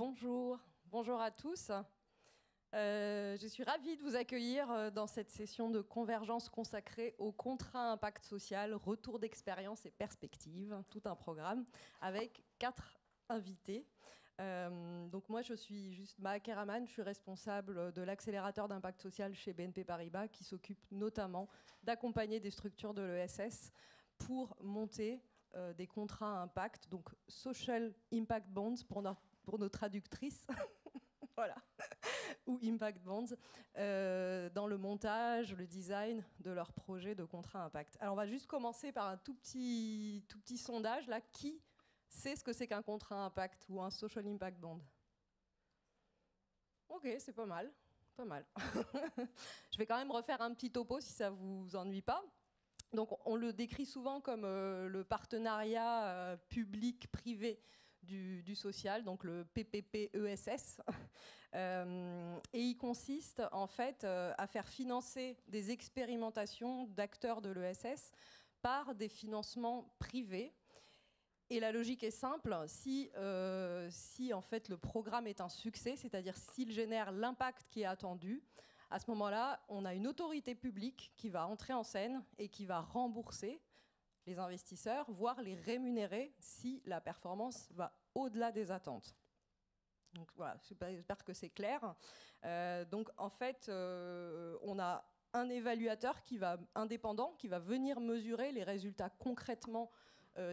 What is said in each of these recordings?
Bonjour, bonjour à tous. Je suis ravie de vous accueillir dans cette session de convergence consacrée au contrat impact social, retour d'expérience et perspectives, tout un programme avec 4 invités. Donc moi je suis juste Maha Keraman, je suis responsable de l'accélérateur d'impact social chez BNP Paribas qui s'occupe notamment d'accompagner des structures de l'ESS pour monter des contrats à impact, donc Social Impact Bonds pour nos traductrices. Voilà. Ou Impact Bonds, dans le montage, le design de leurs projets de contrat impact. Alors on va juste commencer par un tout petit sondage là. Qui sait ce que c'est qu'un contrat impact ou un Social Impact Bond? Ok, c'est pas mal, pas mal. Je vais quand même refaire un petit topo si ça vous ennuie pas. Donc on le décrit souvent comme le partenariat public-privé du social, donc le PPP-ESS. Et il consiste en fait à faire financer des expérimentations d'acteurs de l'ESS par des financements privés. Et la logique est simple, si en fait le programme est un succès, c'est-à-dire s'il génère l'impact qui est attendu, à ce moment-là, on a une autorité publique qui va entrer en scène et qui va rembourser les investisseurs, voire les rémunérer si la performance va au-delà des attentes. Donc voilà, j'espère que c'est clair. Donc en fait, on a un évaluateur indépendant qui va venir mesurer les résultats concrètement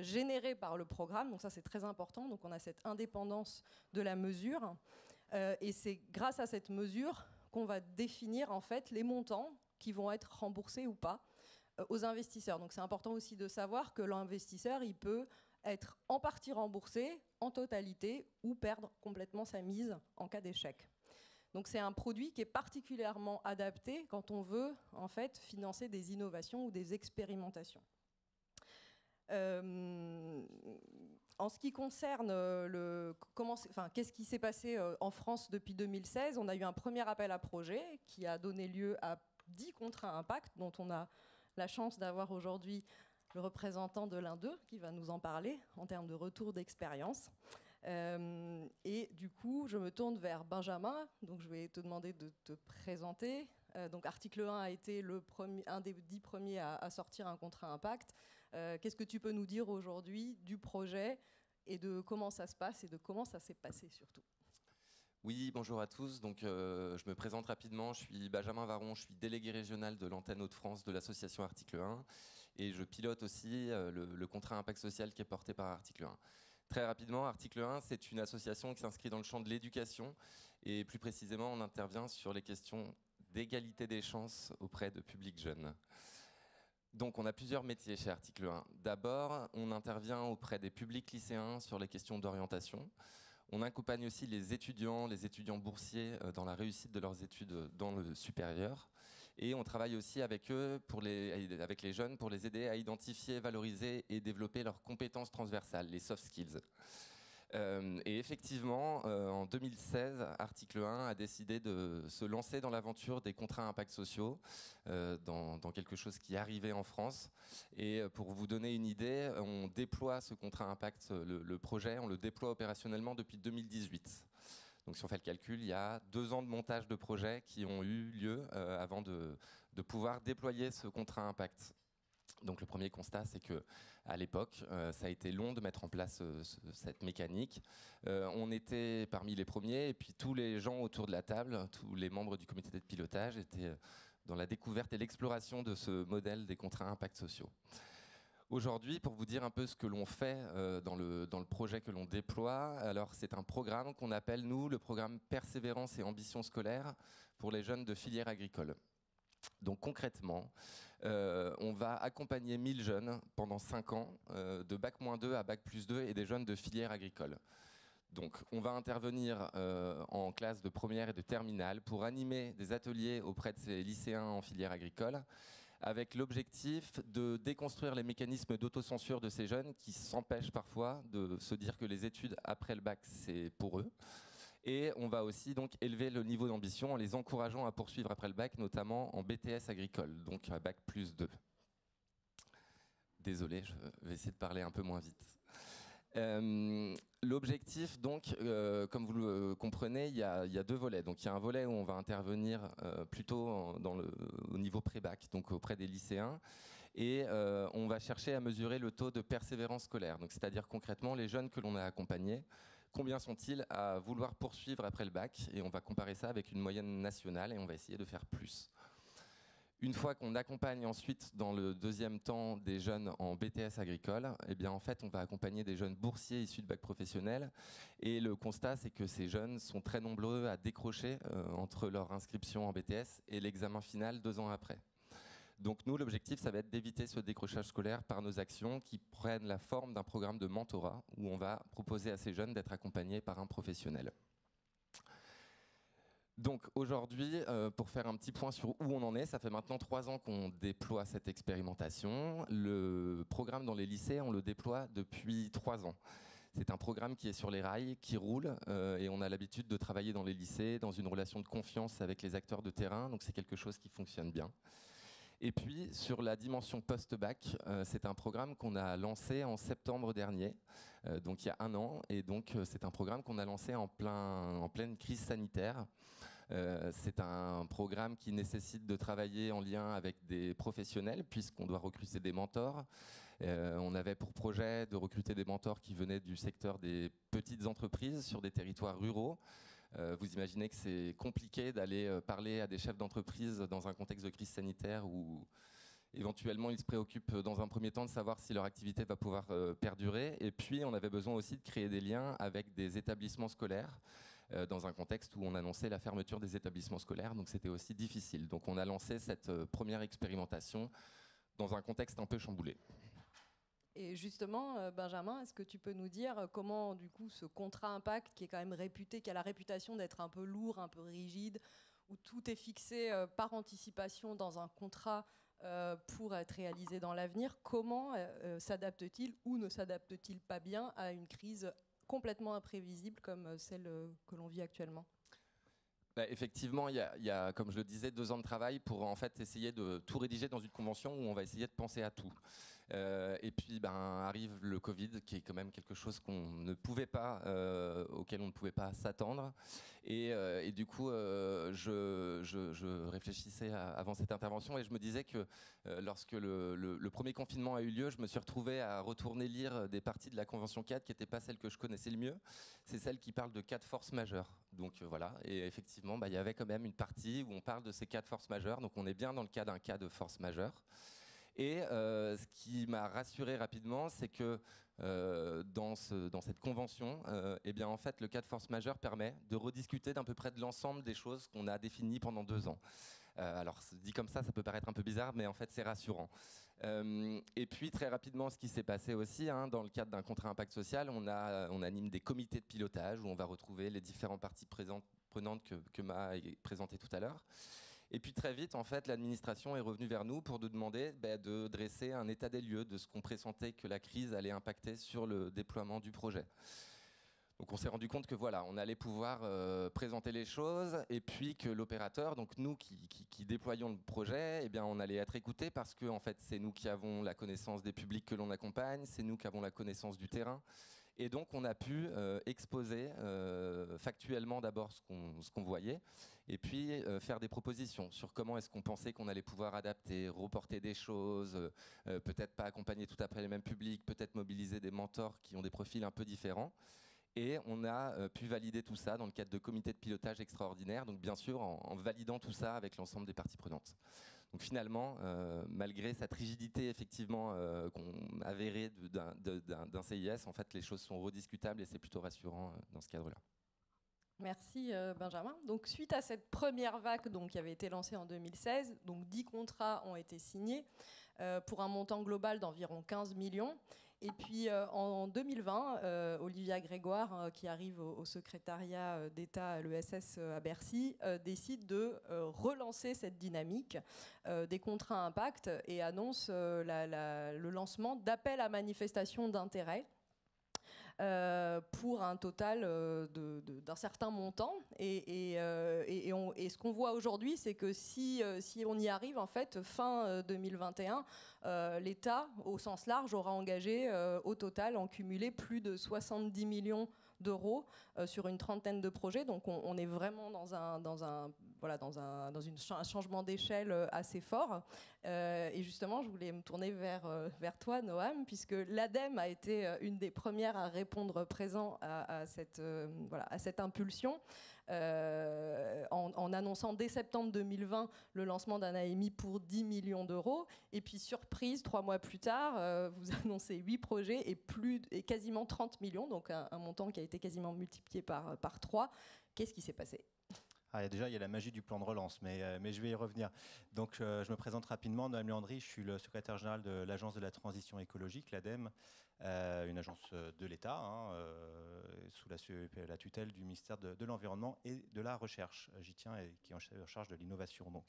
générés par le programme. Donc ça, c'est très important. Donc on a cette indépendance de la mesure. Et c'est grâce à cette mesure qu'on va définir en fait les montants qui vont être remboursés ou pas aux investisseurs. Donc c'est important aussi de savoir que l'investisseur, il peut être en partie remboursé, en totalité, ou perdre complètement sa mise en cas d'échec. Donc c'est un produit qui est particulièrement adapté quand on veut en fait financer des innovations ou des expérimentations. En ce qui concerne qu'est-ce qui s'est passé en France depuis 2016, on a eu un premier appel à projet qui a donné lieu à 10 contrats impact, dont on a la chance d'avoir aujourd'hui le représentant de l'un d'eux qui va nous en parler en termes de retour d'expérience. Et du coup, je me tourne vers Benjamin, donc je vais te demander de te présenter. Donc article 1 a été un des 10 premiers à sortir un contrat impact. Qu'est-ce que tu peux nous dire aujourd'hui du projet et de comment ça se passe et de comment ça s'est passé surtout? Oui, bonjour à tous. Donc, je me présente rapidement. Je suis Benjamin Varon, je suis délégué régional de l'antenne Hauts-de-France de l'association Article 1 et je pilote aussi le contrat impact social qui est porté par Article 1. Très rapidement, Article 1, c'est une association qui s'inscrit dans le champ de l'éducation et plus précisément, on intervient sur les questions d'égalité des chances auprès de publics jeunes. Donc on a plusieurs métiers chez Article 1. D'abord, on intervient auprès des publics lycéens sur les questions d'orientation. On accompagne aussi les étudiants boursiers dans la réussite de leurs études dans le supérieur. Et on travaille aussi avec eux, avec les jeunes, pour les aider à identifier, valoriser et développer leurs compétences transversales, les soft skills. Et effectivement, en 2016, Article 1 a décidé de se lancer dans l'aventure des contrats à impact sociaux, dans quelque chose qui arrivait en France. Et pour vous donner une idée, on déploie ce contrat impact, le projet, on le déploie opérationnellement depuis 2018. Donc si on fait le calcul, il y a 2 ans de montage de projet qui ont eu lieu avant de pouvoir déployer ce contrat impact. Donc le premier constat, c'est que à l'époque, ça a été long de mettre en place cette mécanique. On était parmi les premiers, et puis tous les gens autour de la table, tous les membres du comité de pilotage étaient dans la découverte et l'exploration de ce modèle des contrats à impact sociaux. Aujourd'hui, pour vous dire un peu ce que l'on fait dans le projet que l'on déploie, alors c'est un programme qu'on appelle, nous, le programme Persévérance et Ambition scolaire pour les jeunes de filière agricole. Donc concrètement, on va accompagner 1000 jeunes pendant 5 ans, de Bac-2 à Bac+2 et des jeunes de filière agricole. Donc on va intervenir en classe de première et de terminale pour animer des ateliers auprès de ces lycéens en filière agricole, avec l'objectif de déconstruire les mécanismes d'autocensure de ces jeunes qui s'empêchent parfois de se dire que les études après le bac, c'est pour eux. Et on va aussi donc élever le niveau d'ambition en les encourageant à poursuivre après le bac, notamment en BTS agricole, donc à Bac+2. Désolé, je vais essayer de parler un peu moins vite. L'objectif, donc, comme vous le comprenez, il y a 2 volets. Donc, il y a un volet où on va intervenir plutôt au niveau pré-bac, donc auprès des lycéens. Et on va chercher à mesurer le taux de persévérance scolaire. Donc, c'est-à-dire concrètement, les jeunes que l'on a accompagnés, combien sont-ils à vouloir poursuivre après le bac? Et on va comparer ça avec une moyenne nationale et on va essayer de faire plus. Une fois qu'on accompagne ensuite dans le deuxième temps des jeunes en BTS agricole, eh bien en fait on va accompagner des jeunes boursiers issus de bac professionnel et le constat c'est que ces jeunes sont très nombreux à décrocher entre leur inscription en BTS et l'examen final 2 ans après. Donc nous l'objectif ça va être d'éviter ce décrochage scolaire par nos actions qui prennent la forme d'un programme de mentorat où on va proposer à ces jeunes d'être accompagnés par un professionnel. Donc aujourd'hui, pour faire un petit point sur où on en est, ça fait maintenant 3 ans qu'on déploie cette expérimentation. Le programme dans les lycées, on le déploie depuis 3 ans. C'est un programme qui est sur les rails, qui roule, et on a l'habitude de travailler dans les lycées, dans une relation de confiance avec les acteurs de terrain, donc c'est quelque chose qui fonctionne bien. Et puis, sur la dimension post-bac, c'est un programme qu'on a lancé en septembre dernier, donc il y a 1 an, et donc c'est un programme qu'on a lancé en pleine crise sanitaire. C'est un programme qui nécessite de travailler en lien avec des professionnels puisqu'on doit recruter des mentors. On avait pour projet de recruter des mentors qui venaient du secteur des petites entreprises sur des territoires ruraux. Vous imaginez que c'est compliqué d'aller parler à des chefs d'entreprise dans un contexte de crise sanitaire où éventuellement ils se préoccupent dans un premier temps de savoir si leur activité va pouvoir perdurer. Et puis on avait besoin aussi de créer des liens avec des établissements scolaires dans un contexte où on annonçait la fermeture des établissements scolaires, donc c'était aussi difficile. Donc on a lancé cette première expérimentation dans un contexte un peu chamboulé. Et justement, Benjamin, est-ce que tu peux nous dire comment, du coup, ce contrat impact, qui est quand même réputé, qui a la réputation d'être un peu lourd, un peu rigide, où tout est fixé par anticipation dans un contrat pour être réalisé dans l'avenir, comment s'adapte-t-il ou ne s'adapte-t-il pas bien à une crise complètement imprévisible comme celle que l'on vit actuellement? Effectivement, il y a, comme je le disais, 2 ans de travail pour en fait essayer de tout rédiger dans une convention où on va essayer de penser à tout. Et puis arrive le Covid, qui est quand même quelque chose qu'on ne pouvait pas, auquel on ne pouvait pas s'attendre. Et du coup, je réfléchissais avant cette intervention et je me disais que lorsque le premier confinement a eu lieu, je me suis retrouvé à retourner lire des parties de la Convention 4 qui n'étaient pas celles que je connaissais le mieux. C'est celle qui parle de cas de force majeure. Donc voilà, et effectivement, il y avait quand même une partie où on parle de ces cas de force majeure. Donc on est bien dans le cas d'un cas de force majeure. Et ce qui m'a rassuré rapidement, c'est que dans cette convention, eh bien, en fait, le cas de force majeure permet de rediscuter d'à peu près de l'ensemble des choses qu'on a définies pendant 2 ans. Alors, dit comme ça peut paraître un peu bizarre, mais en fait, c'est rassurant. Et puis, très rapidement, ce qui s'est passé aussi, dans le cadre d'un contrat impact social, on anime des comités de pilotage où on va retrouver les différentes parties prenantes que m'a présenté tout à l'heure. Et puis très vite, en fait, l'administration est revenue vers nous pour nous demander de dresser un état des lieux de ce qu'on pressentait que la crise allait impacter sur le déploiement du projet. Donc on s'est rendu compte que voilà, on allait pouvoir présenter les choses et puis que l'opérateur, donc nous qui déployons le projet, eh bien on allait être écoutés parce que en fait c'est nous qui avons la connaissance des publics que l'on accompagne, c'est nous qui avons la connaissance du terrain. Et donc on a pu exposer factuellement d'abord ce qu'on voyait et puis faire des propositions sur comment est-ce qu'on pensait qu'on allait pouvoir adapter, reporter des choses, peut-être pas accompagner tout après les mêmes publics, peut-être mobiliser des mentors qui ont des profils un peu différents. Et on a pu valider tout ça dans le cadre de comités de pilotage extraordinaires, donc bien sûr en validant tout ça avec l'ensemble des parties prenantes. Donc finalement, malgré cette rigidité effectivement qu'on avérée d'un CIS, en fait les choses sont rediscutables et c'est plutôt rassurant dans ce cadre-là. Merci Benjamin. Donc suite à cette première vague qui avait été lancée en 2016, donc 10 contrats ont été signés pour un montant global d'environ 15 millions. Et puis en 2020, Olivia Grégoire, qui arrive au secrétariat d'État à l'ESS à Bercy, décide de relancer cette dynamique des contrats impact et annonce le lancement d'appels à manifestation d'intérêt. pour un total d'un certain montant. Et ce qu'on voit aujourd'hui, c'est que si on y arrive, en fait, fin 2021, l'État, au sens large, aura engagé au total, en cumulé, plus de 70 millions d'euros sur une trentaine de projets. Donc on est vraiment dans un changement d'échelle assez fort. Et justement, je voulais me tourner vers toi, Noam, puisque l'ADEME a été une des premières à répondre présent à cette impulsion. En annonçant dès septembre 2020 le lancement d'un AMI pour 10 millions d'euros. Et puis, surprise, 3 mois plus tard, vous annoncez 8 projets et quasiment 30 millions, donc un montant qui a été quasiment multiplié par 3. Qu'est-ce qui s'est passé ? Déjà, il y a la magie du plan de relance, mais je vais y revenir. Donc, je me présente rapidement. Noam Leandri, je suis le secrétaire général de l'Agence de la transition écologique, l'ADEME, une agence de l'État, sous la tutelle du ministère de l'Environnement et de la Recherche. J'y tiens et qui est en charge de l'innovation. Donc,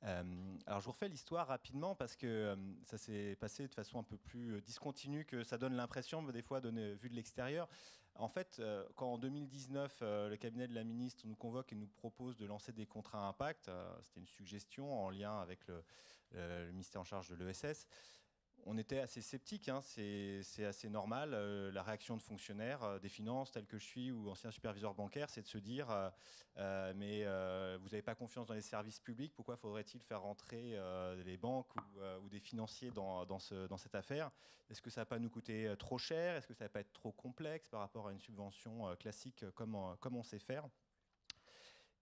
alors, je vous refais l'histoire rapidement parce que ça s'est passé de façon un peu plus discontinue que ça donne l'impression, des fois, vu de l'extérieur. En fait, quand en 2019, le cabinet de la ministre nous convoque et nous propose de lancer des contrats à impact, c'était une suggestion en lien avec le ministère en charge de l'ESS, on était assez sceptiques, c'est assez normal. La réaction de fonctionnaires des finances, tels que je suis, ou ancien superviseur bancaire, c'est de se dire mais vous n'avez pas confiance dans les services publics, pourquoi faudrait-il faire rentrer les banques ou des financiers dans cette affaire ? Est-ce que ça ne va pas nous coûter trop cher ? Est-ce que ça ne va pas être trop complexe par rapport à une subvention classique comme on sait faire ?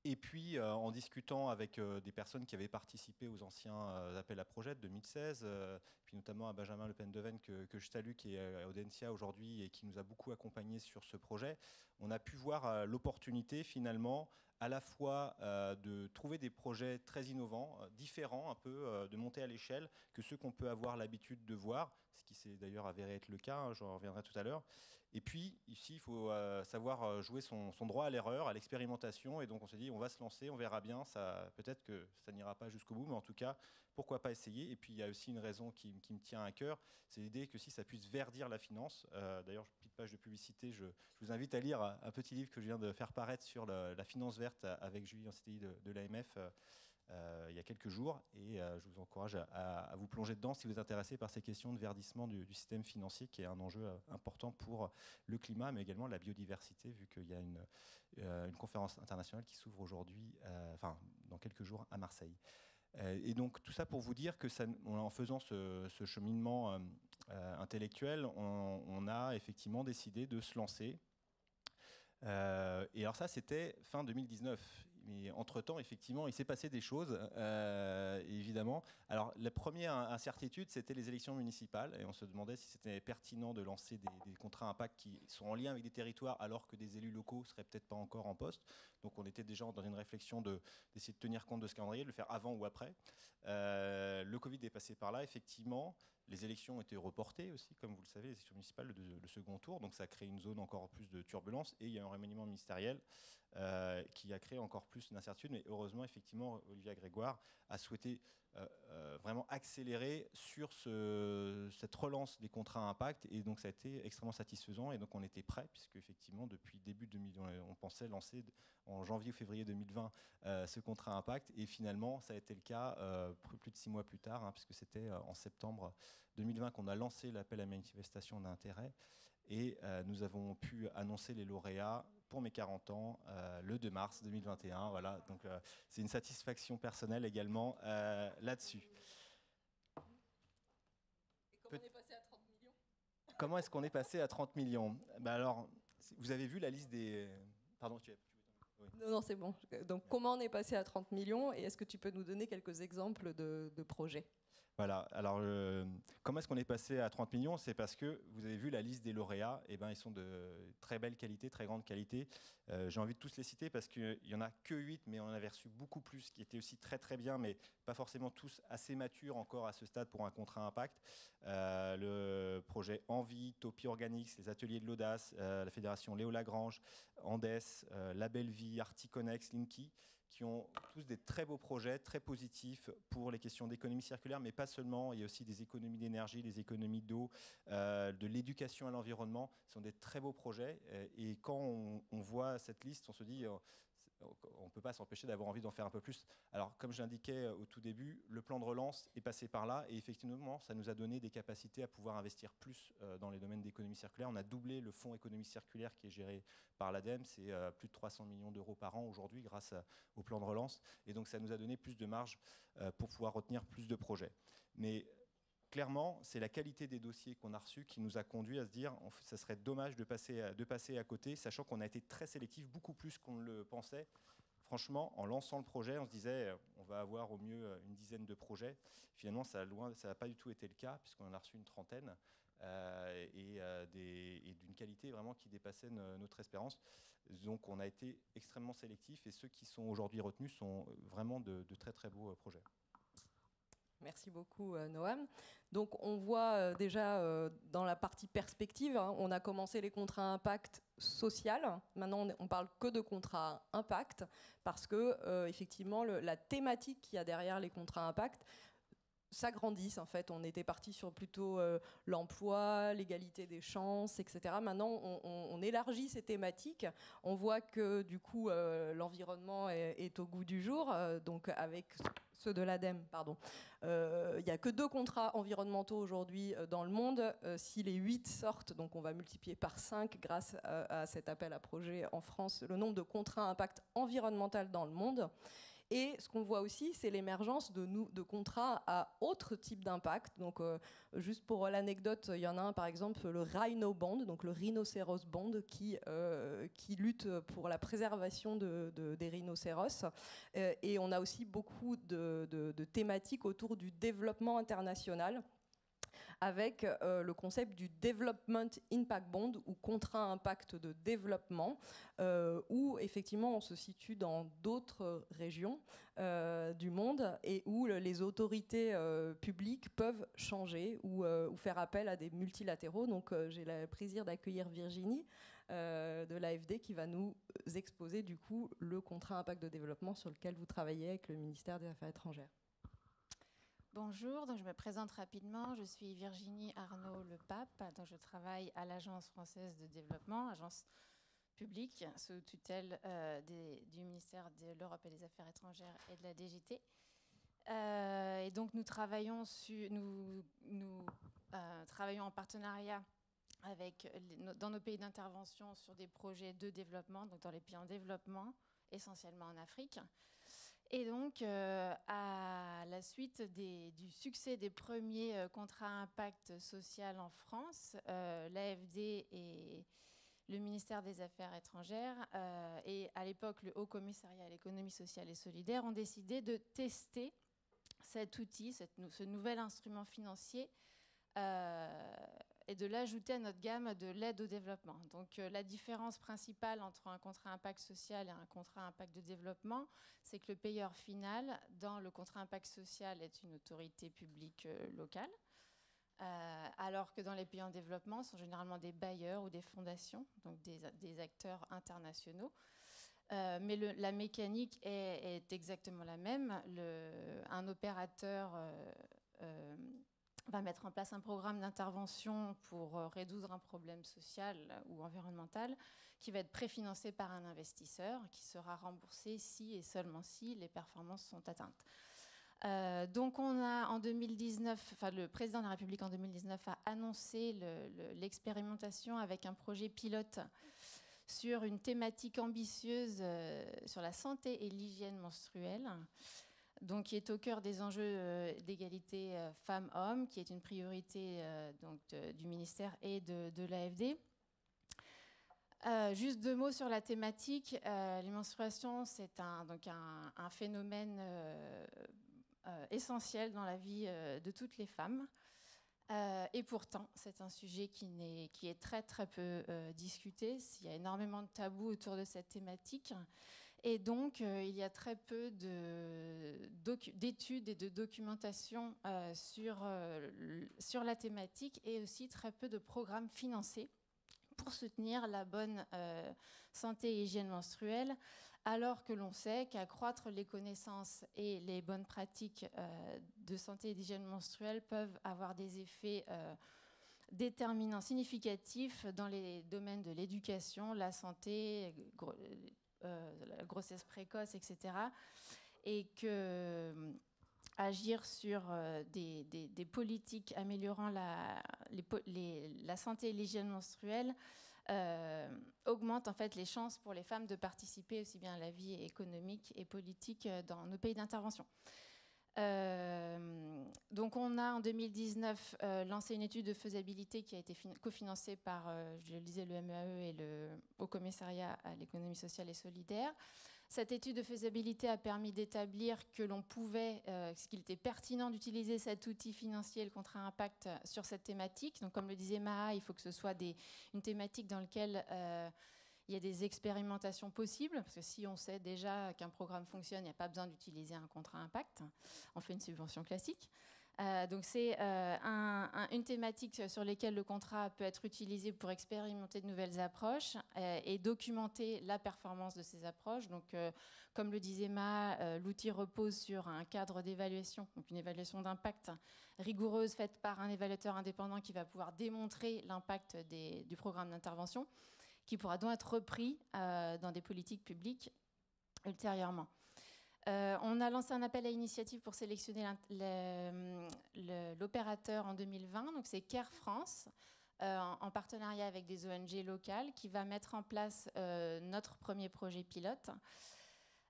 Et puis, en discutant avec des personnes qui avaient participé aux anciens appels à projets de 2016, puis notamment à Benjamin Le Pen-Deven, que je salue, qui est à Audencia aujourd'hui et qui nous a beaucoup accompagnés sur ce projet, on a pu voir l'opportunité, finalement, à la fois de trouver des projets très innovants, différents un peu, de monter à l'échelle que ceux qu'on peut avoir l'habitude de voir, ce qui s'est d'ailleurs avéré être le cas, j'en reviendrai tout à l'heure. Et puis, ici, il faut savoir jouer son droit à l'erreur, à l'expérimentation. Et donc, on s'est dit, on va se lancer, on verra bien. Peut-être que ça n'ira pas jusqu'au bout, mais en tout cas, pourquoi pas essayer ? Et puis, il y a aussi une raison qui me tient à cœur, c'est l'idée que si ça puisse verdir la finance. D'ailleurs, petite page de publicité, je vous invite à lire un petit livre que je viens de faire paraître sur la finance verte avec Julie Ancetelli de l'AMF. Il y a quelques jours, et je vous encourage à vous plonger dedans si vous êtes intéressé par ces questions de verdissement du système financier, qui est un enjeu important pour le climat, mais également la biodiversité, vu qu'il y a une conférence internationale qui s'ouvre aujourd'hui, dans quelques jours, à Marseille. Et donc tout ça pour vous dire que en faisant ce cheminement intellectuel, on a effectivement décidé de se lancer. Et alors ça, c'était fin 2019. Mais entre-temps, effectivement, il s'est passé des choses, évidemment. Alors, la première incertitude, c'était les élections municipales. Et on se demandait si c'était pertinent de lancer des contrats impact qui sont en lien avec des territoires, alors que des élus locaux ne seraient peut-être pas encore en poste. Donc, on était déjà dans une réflexion d'essayer de tenir compte de ce calendrier, de le faire avant ou après. Le Covid est passé par là, effectivement. Les élections ont été reportées aussi, comme vous le savez, les élections municipales, le second tour. Donc, ça a créé une zone encore plus de turbulence. Et il y a un remaniement ministériel qui a créé encore plus d'incertitudes. Mais heureusement, effectivement, Olivia Grégoire a souhaité vraiment accélérer sur cette relance des contrats à impact. Et donc, ça a été extrêmement satisfaisant. Et donc, on était prêts, puisque effectivement, depuis début 2020, on pensait lancer en janvier ou février 2020 ce contrat à impact. Et finalement, ça a été le cas plus de 6 mois plus tard, puisque c'était en septembre 2020 qu'on a lancé l'appel à manifestation d'intérêt. Et nous avons pu annoncer les lauréats pour mes 40 ans le 2 mars 2021. Voilà, donc c'est une satisfaction personnelle également là-dessus. Et comment on est passé à 30 millions ? Comment est-ce qu'on est passé à 30 millions ? Alors, vous avez vu la liste des... Pardon, oui. Non, c'est bon. Donc, comment on est passé à 30 millions et est-ce que tu peux nous donner quelques exemples de projets ? Voilà, alors comment est-ce qu'on est passé à 30 millions ? C'est parce que vous avez vu la liste des lauréats, et ils sont de très belle qualité, très grande qualité. J'ai envie de tous les citer parce qu'il n'y en a que 8, mais on en avait reçu beaucoup plus, qui étaient aussi très très bien, mais pas forcément tous assez matures encore à ce stade pour un contrat impact. Le projet Envie, Topi Organics, les ateliers de l'audace, la fédération Léo Lagrange, Andes, La Belle Vie, Articonex, Linky, qui ont tous des très beaux projets, très positifs pour les questions d'économie circulaire, mais pas seulement. Il y a aussi des économies d'énergie, des économies d'eau, de l'éducation à l'environnement. Ce sont des très beaux projets. Et quand on voit cette liste, on se dit... on ne peut pas s'empêcher d'avoir envie d'en faire un peu plus. Alors, comme je l'indiquais au tout début, le plan de relance est passé par là et effectivement, ça nous a donné des capacités à pouvoir investir plus dans les domaines d'économie circulaire. On a doublé le fonds économie circulaire qui est géré par l'ADEME. C'est plus de 300 millions d'euros par an aujourd'hui grâce au plan de relance. Et donc, ça nous a donné plus de marge pour pouvoir retenir plus de projets. Mais clairement, c'est la qualité des dossiers qu'on a reçus qui nous a conduit à se dire que ça serait dommage de passer à côté, sachant qu'on a été très sélectif, beaucoup plus qu'on ne le pensait. Franchement, en lançant le projet, on se disait on va avoir au mieux une dizaine de projets. Finalement, ça n'a pas du tout été le cas, puisqu'on en a reçu une trentaine, et d'une qualité vraiment qui dépassait notre espérance. Donc on a été extrêmement sélectif, et ceux qui sont aujourd'hui retenus sont vraiment de très très beaux projets. Merci beaucoup, Noam. Donc, on voit déjà dans la partie perspective, hein, on a commencé les contrats à impact social. Maintenant, on parle que de contrats à impact parce que, effectivement, la thématique qu'il y a derrière les contrats à impact s'agrandissent. En fait, on était parti sur plutôt l'emploi, l'égalité des chances, etc. Maintenant, on élargit ces thématiques. On voit que du coup, l'environnement est au goût du jour. Donc, avec ceux de l'ADEME, pardon. Il n'y a que 2 contrats environnementaux aujourd'hui dans le monde. Si les 8 sortent, donc on va multiplier par 5 grâce à cet appel à projet en France, le nombre de contrats à impact environnemental dans le monde. Et ce qu'on voit aussi, c'est l'émergence de contrats à autre type d'impact. Donc, juste pour l'anecdote, il y en a un, par exemple, le Rhino Bond, donc le Rhinocéros Bond, qui lutte pour la préservation des rhinocéros. Et on a aussi beaucoup de thématiques autour du développement international, avec le concept du Development Impact Bond, ou contrat impact de développement, où effectivement on se situe dans d'autres régions du monde et où les autorités publiques peuvent changer ou faire appel à des multilatéraux. Donc j'ai le plaisir d'accueillir Virginie de l'AFD qui va nous exposer du coup le contrat impact de développement sur lequel vous travaillez avec le ministère des Affaires étrangères. Bonjour, donc je me présente rapidement. Je suis Virginie Arnaud-Le-Pape. Donc je travaille à l'Agence française de développement, agence publique sous tutelle du ministère de l'Europe et des Affaires étrangères et de la DGT. Et donc nous travaillons en partenariat dans nos pays d'intervention sur des projets de développement, donc dans les pays en développement, essentiellement en Afrique. Et donc, à la suite du succès des premiers contrats à impact social en France, l'AFD et le ministère des Affaires étrangères et à l'époque le Haut Commissariat à l'économie sociale et solidaire ont décidé de tester cet outil, ce nouvel instrument financier et de l'ajouter à notre gamme de l'aide au développement. Donc la différence principale entre un contrat impact social et un contrat impact de développement, c'est que le payeur final dans le contrat impact social est une autorité publique locale, alors que dans les pays en développement, ce sont généralement des bailleurs ou des fondations, donc des acteurs internationaux. Mais la mécanique est exactement la même. Un opérateur va mettre en place un programme d'intervention pour résoudre un problème social ou environnemental qui va être préfinancé par un investisseur qui sera remboursé si et seulement si les performances sont atteintes. Donc on a en 2019, le président de la République en 2019 a annoncé l'expérimentation avec un projet pilote sur une thématique ambitieuse sur la santé et l'hygiène menstruelle, donc qui est au cœur des enjeux d'égalité femmes-hommes, qui est une priorité du ministère et de l'AFD. Juste 2 mots sur la thématique. Les menstruations, c'est un phénomène essentiel dans la vie de toutes les femmes. Et pourtant, c'est un sujet qui est très très peu discuté. Il y a énormément de tabous autour de cette thématique. Et donc, il y a très peu d'études et de documentation sur la thématique et aussi très peu de programmes financés pour soutenir la bonne santé et hygiène menstruelle, alors que l'on sait qu'accroître les connaissances et les bonnes pratiques de santé et d'hygiène menstruelle peuvent avoir des effets déterminants significatifs dans les domaines de l'éducation, la santé, la grossesse précoce, etc. Et que agir sur des politiques améliorant la santé et l'hygiène menstruelle augmente en fait les chances pour les femmes de participer aussi bien à la vie économique et politique dans nos pays d'intervention. Donc on a en 2019 lancé une étude de faisabilité qui a été cofinancée par, je le disais, le MEAE et le Haut Commissariat à l'économie sociale et solidaire. Cette étude de faisabilité a permis d'établir que l'on pouvait, qu'il était pertinent d'utiliser cet outil financier, le contrat impact, sur cette thématique. Donc comme le disait Maha, il faut que ce soit une thématique dans laquelle il y a des expérimentations possibles, parce que si on sait déjà qu'un programme fonctionne, il n'y a pas besoin d'utiliser un contrat impact. On fait une subvention classique. Donc c'est une thématique sur laquelle le contrat peut être utilisé pour expérimenter de nouvelles approches et documenter la performance de ces approches. Donc, comme le disait Ma, l'outil repose sur un cadre d'évaluation, donc une évaluation d'impact rigoureuse faite par un évaluateur indépendant qui va pouvoir démontrer l'impact du programme d'intervention, qui pourra donc être repris dans des politiques publiques ultérieurement. On a lancé un appel à initiative pour sélectionner l'opérateur en 2020. Donc c'est Care France, en partenariat avec des ONG locales, qui va mettre en place notre premier projet pilote.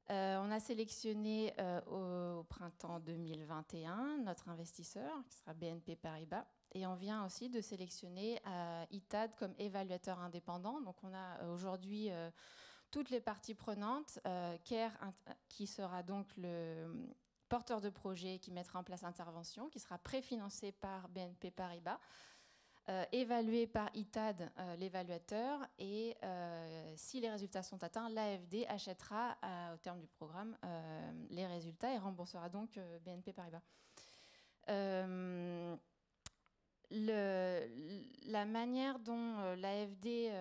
On a sélectionné au printemps 2021 notre investisseur, qui sera BNP Paribas. Et on vient aussi de sélectionner ITAD comme évaluateur indépendant. Donc on a aujourd'hui toutes les parties prenantes, CARE qui sera donc le porteur de projet qui mettra en place l'intervention, qui sera préfinancé par BNP Paribas, évalué par ITAD, l'évaluateur, et si les résultats sont atteints, l'AFD achètera au terme du programme les résultats et remboursera donc BNP Paribas. La manière dont l'AFD...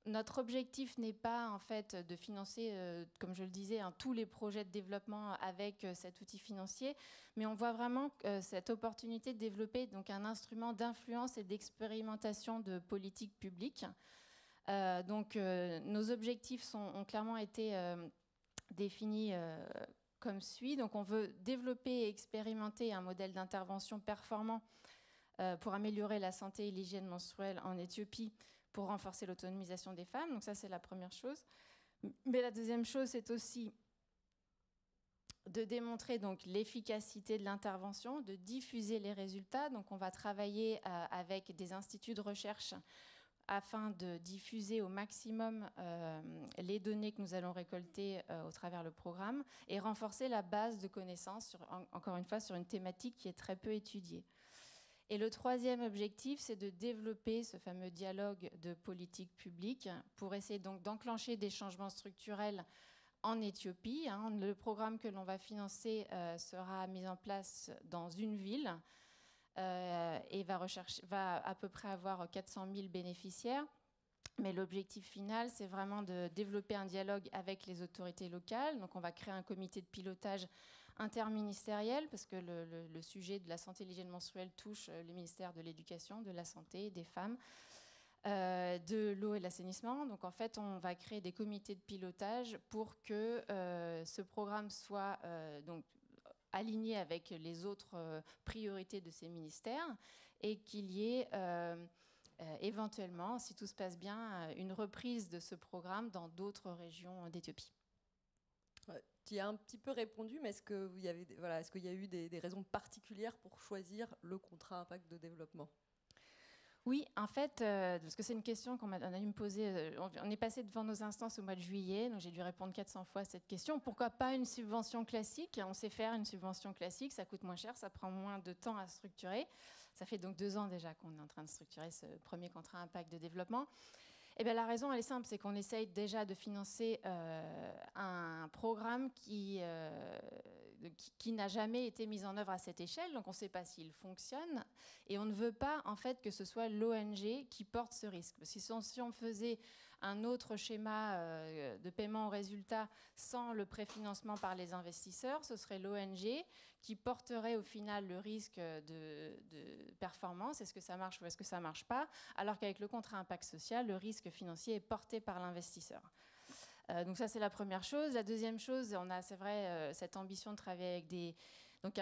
notre objectif n'est pas en fait de financer, comme je le disais, tous les projets de développement avec cet outil financier, mais on voit vraiment cette opportunité de développer donc un instrument d'influence et d'expérimentation de politique publique. Nos objectifs ont clairement été définis comme suit. Donc on veut développer et expérimenter un modèle d'intervention performant pour améliorer la santé et l'hygiène menstruelle en Éthiopie, pour renforcer l'autonomisation des femmes. Donc ça, c'est la première chose. Mais la deuxième chose, c'est aussi de démontrer donc l'efficacité de l'intervention, de diffuser les résultats. Donc on va travailler avec des instituts de recherche afin de diffuser au maximum les données que nous allons récolter au travers le programme et renforcer la base de connaissances, encore une fois, sur une thématique qui est très peu étudiée. Et le troisième objectif, c'est de développer ce fameux dialogue de politique publique pour essayer donc d'enclencher des changements structurels en Éthiopie. Le programme que l'on va financer sera mis en place dans une ville et va à peu près avoir 400 000 bénéficiaires. Mais l'objectif final, c'est vraiment de développer un dialogue avec les autorités locales. Donc on va créer un comité de pilotage interministériel, parce que le sujet de la santé et l'hygiène menstruelle touche les ministères de l'Éducation, de la Santé, des Femmes, de l'eau et de l'assainissement. Donc en fait, on va créer des comités de pilotage pour que ce programme soit donc aligné avec les autres priorités de ces ministères et qu'il y ait éventuellement, si tout se passe bien, une reprise de ce programme dans d'autres régions d'Éthiopie. Tu y as un petit peu répondu, mais est-ce qu'il y a eu des raisons particulières pour choisir le contrat impact de développement ? Oui, en fait, parce que c'est une question qu'on a dû me poser. On est passé devant nos instances au mois de juillet, donc j'ai dû répondre 400 fois à cette question. Pourquoi pas une subvention classique ? On sait faire une subvention classique, ça coûte moins cher, ça prend moins de temps à structurer. Ça fait donc 2 ans déjà qu'on est en train de structurer ce premier contrat impact de développement. Eh bien, la raison, elle est simple, c'est qu'on essaye déjà de financer un programme qui n'a jamais été mis en œuvre à cette échelle, donc on ne sait pas s'il fonctionne, et on ne veut pas en fait que ce soit l'ONG qui porte ce risque. Parce que si on faisait un autre schéma de paiement au résultat sans le préfinancement par les investisseurs. Ce serait l'ONG qui porterait au final le risque de performance. Est-ce que ça marche ou est-ce que ça ne marche pas? Alors qu'avec le contrat impact social, le risque financier est porté par l'investisseur. Donc ça, c'est la première chose. La deuxième chose, on a, c'est vrai, cette ambition de travailler avec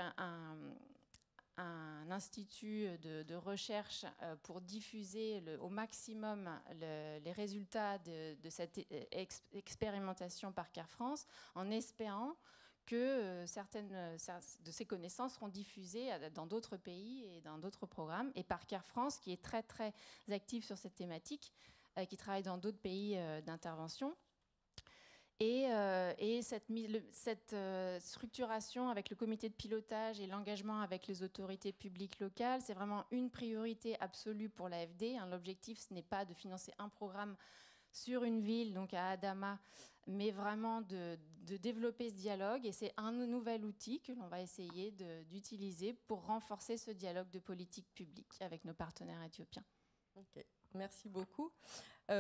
un institut de recherche pour diffuser au maximum les résultats de cette expérimentation par CARE France, en espérant que certaines de ces connaissances seront diffusées dans d'autres pays et dans d'autres programmes. Et par CARE France, qui est très, très active sur cette thématique, qui travaille dans d'autres pays d'intervention. Et cette structuration avec le comité de pilotage et l'engagement avec les autorités publiques locales, c'est vraiment une priorité absolue pour l'AFD. L'objectif, ce n'est pas de financer un programme sur une ville, donc à Adama, mais vraiment de développer ce dialogue. Et c'est un nouvel outil que l'on va essayer d'utiliser pour renforcer ce dialogue de politique publique avec nos partenaires éthiopiens. Ok, merci beaucoup.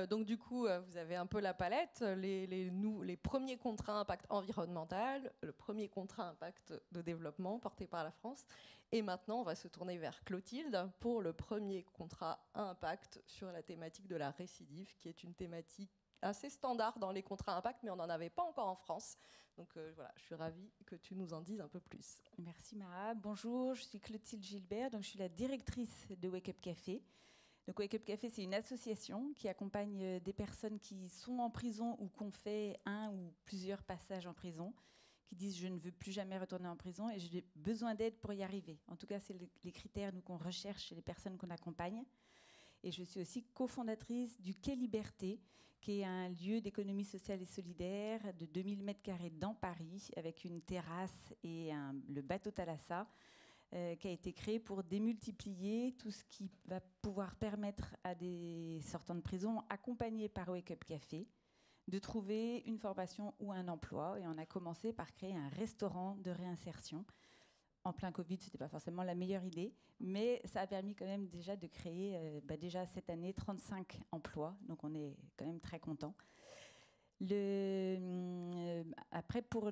Donc du coup, vous avez un peu la palette, les premiers contrats impact environnemental, le premier contrat impact de développement porté par la France. Et maintenant, on va se tourner vers Clotilde pour le premier contrat à impact sur la thématique de la récidive, qui est une thématique assez standard dans les contrats impact, mais on n'en avait pas encore en France. Donc voilà, je suis ravie que tu nous en dises un peu plus. Merci Mara. Bonjour, je suis Clotilde Gilbert, donc je suis la directrice de Wake Up Café. Donc Wake Up Café, c'est une association qui accompagne des personnes qui sont en prison ou qui ont fait un ou plusieurs passages en prison, qui disent « je ne veux plus jamais retourner en prison et j'ai besoin d'aide pour y arriver ». En tout cas, c'est les critères qu'on recherche chez les personnes qu'on accompagne. Et je suis aussi cofondatrice du Quai Liberté, qui est un lieu d'économie sociale et solidaire de 2000 m² dans Paris, avec une terrasse et le bateau Thalassa, qui a été créé pour démultiplier tout ce qui va pouvoir permettre à des sortants de prison accompagnés par Wake Up Café de trouver une formation ou un emploi. Et on a commencé par créer un restaurant de réinsertion. En plein Covid, ce n'était pas forcément la meilleure idée, mais ça a permis quand même déjà de créer, déjà cette année, 35 emplois. Donc on est quand même très contents. Après, pour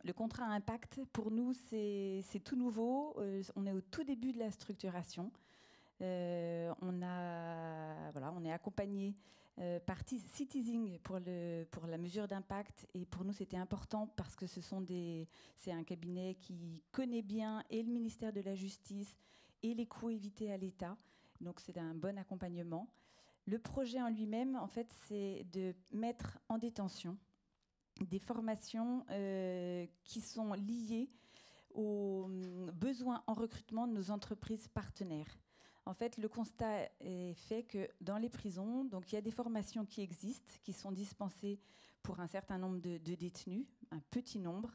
le contrat impact, pour nous, c'est tout nouveau. On est au tout début de la structuration. On est accompagné par Citizen pour la mesure d'impact. Et pour nous, c'était important parce que c'est un cabinet qui connaît bien et le ministère de la Justice et les coûts évités à l'État. Donc, c'est un bon accompagnement. Le projet en lui-même, en fait, c'est de mettre en détention des formations qui sont liées aux besoins en recrutement de nos entreprises partenaires. En fait, le constat est fait que dans les prisons, donc il y a des formations qui existent, qui sont dispensées pour un certain nombre de détenus, un petit nombre,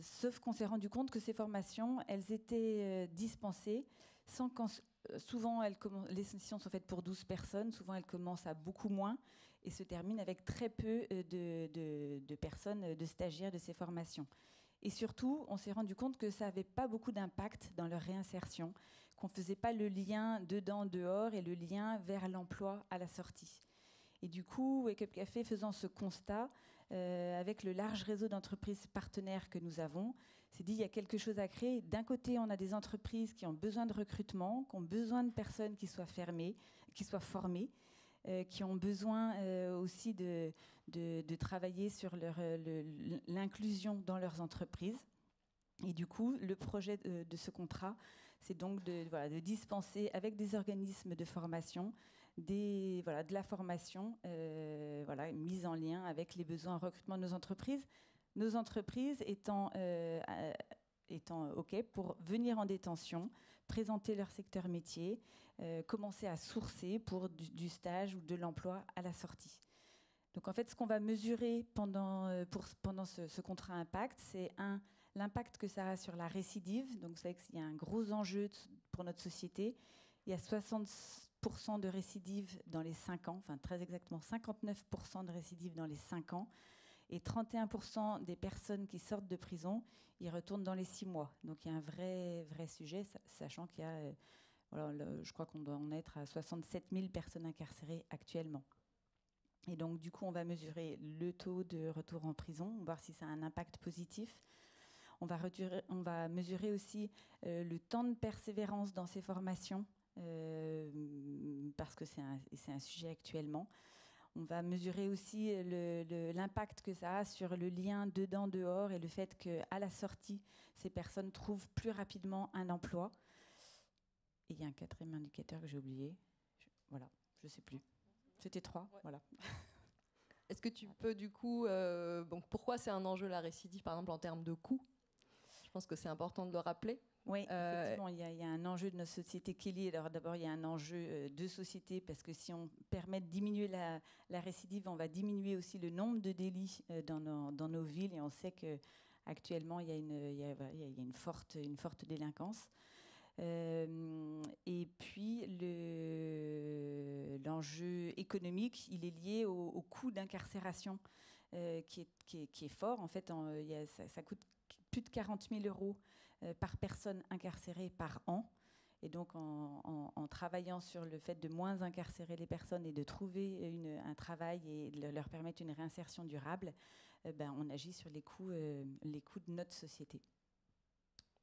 sauf qu'on s'est rendu compte que ces formations, elles étaient dispensées sans souvent, les sessions sont faites pour 12 personnes, souvent elles commencent à beaucoup moins et se terminent avec très peu de personnes, de stagiaires de ces formations. Et surtout, on s'est rendu compte que ça n'avait pas beaucoup d'impact dans leur réinsertion, qu'on ne faisait pas le lien dedans-dehors et le lien vers l'emploi à la sortie. Et du coup, Wake Up Café, faisant ce constat, avec le large réseau d'entreprises partenaires que nous avons, s'est dit il y a quelque chose à créer. D'un côté, on a des entreprises qui ont besoin de recrutement, qui ont besoin de personnes qui soient formées, qui ont besoin aussi de travailler sur l'inclusion dans leurs entreprises. Et du coup, le projet de ce contrat, c'est donc de dispenser avec des organismes de formation de la formation mise en lien avec les besoins en recrutement de nos entreprises. Nos entreprises étant OK pour venir en détention, présenter leur secteur métier, commencer à sourcer pour du stage ou de l'emploi à la sortie. Donc en fait, ce qu'on va mesurer pendant ce contrat impact, c'est l'impact que ça a sur la récidive. Donc vous savez qu'il y a un gros enjeu pour notre société. Il y a 60% de récidive dans les 5 ans, enfin très exactement 59% de récidive dans les 5 ans. Et 31% des personnes qui sortent de prison, ils retournent dans les 6 mois. Donc il y a un vrai sujet, sachant qu'il y a Voilà, je crois qu'on doit en être à 67 000 personnes incarcérées actuellement. Et donc, du coup, on va mesurer le taux de retour en prison, voir si ça a un impact positif. On va mesurer aussi le temps de persévérance dans ces formations, parce que c'est un sujet actuellement. On va mesurer aussi l'impact que ça a sur le lien dedans-dehors et le fait qu'à la sortie, ces personnes trouvent plus rapidement un emploi. Et il y a un 4e indicateur que j'ai oublié. Voilà, je ne sais plus. C'était 3, ouais. Voilà. Est-ce que tu peux du coup... donc pourquoi c'est un enjeu la récidive, par exemple, en termes de coûts? Je pense que c'est important de le rappeler. Oui, effectivement, il y a un enjeu de notre société qui est lié. Alors d'abord, il y a un enjeu de société, parce que si on permet de diminuer la récidive, on va diminuer aussi le nombre de délits dans nos villes. Et on sait qu'actuellement, il y a une forte délinquance. Et puis, l'enjeu économique, il est lié au coût d'incarcération qui est fort. En fait, ça coûte plus de 40 000 € par personne incarcérée par an. Et donc, en travaillant sur le fait de moins incarcérer les personnes et de trouver un travail et de leur permettre une réinsertion durable, on agit sur les coûts de notre société.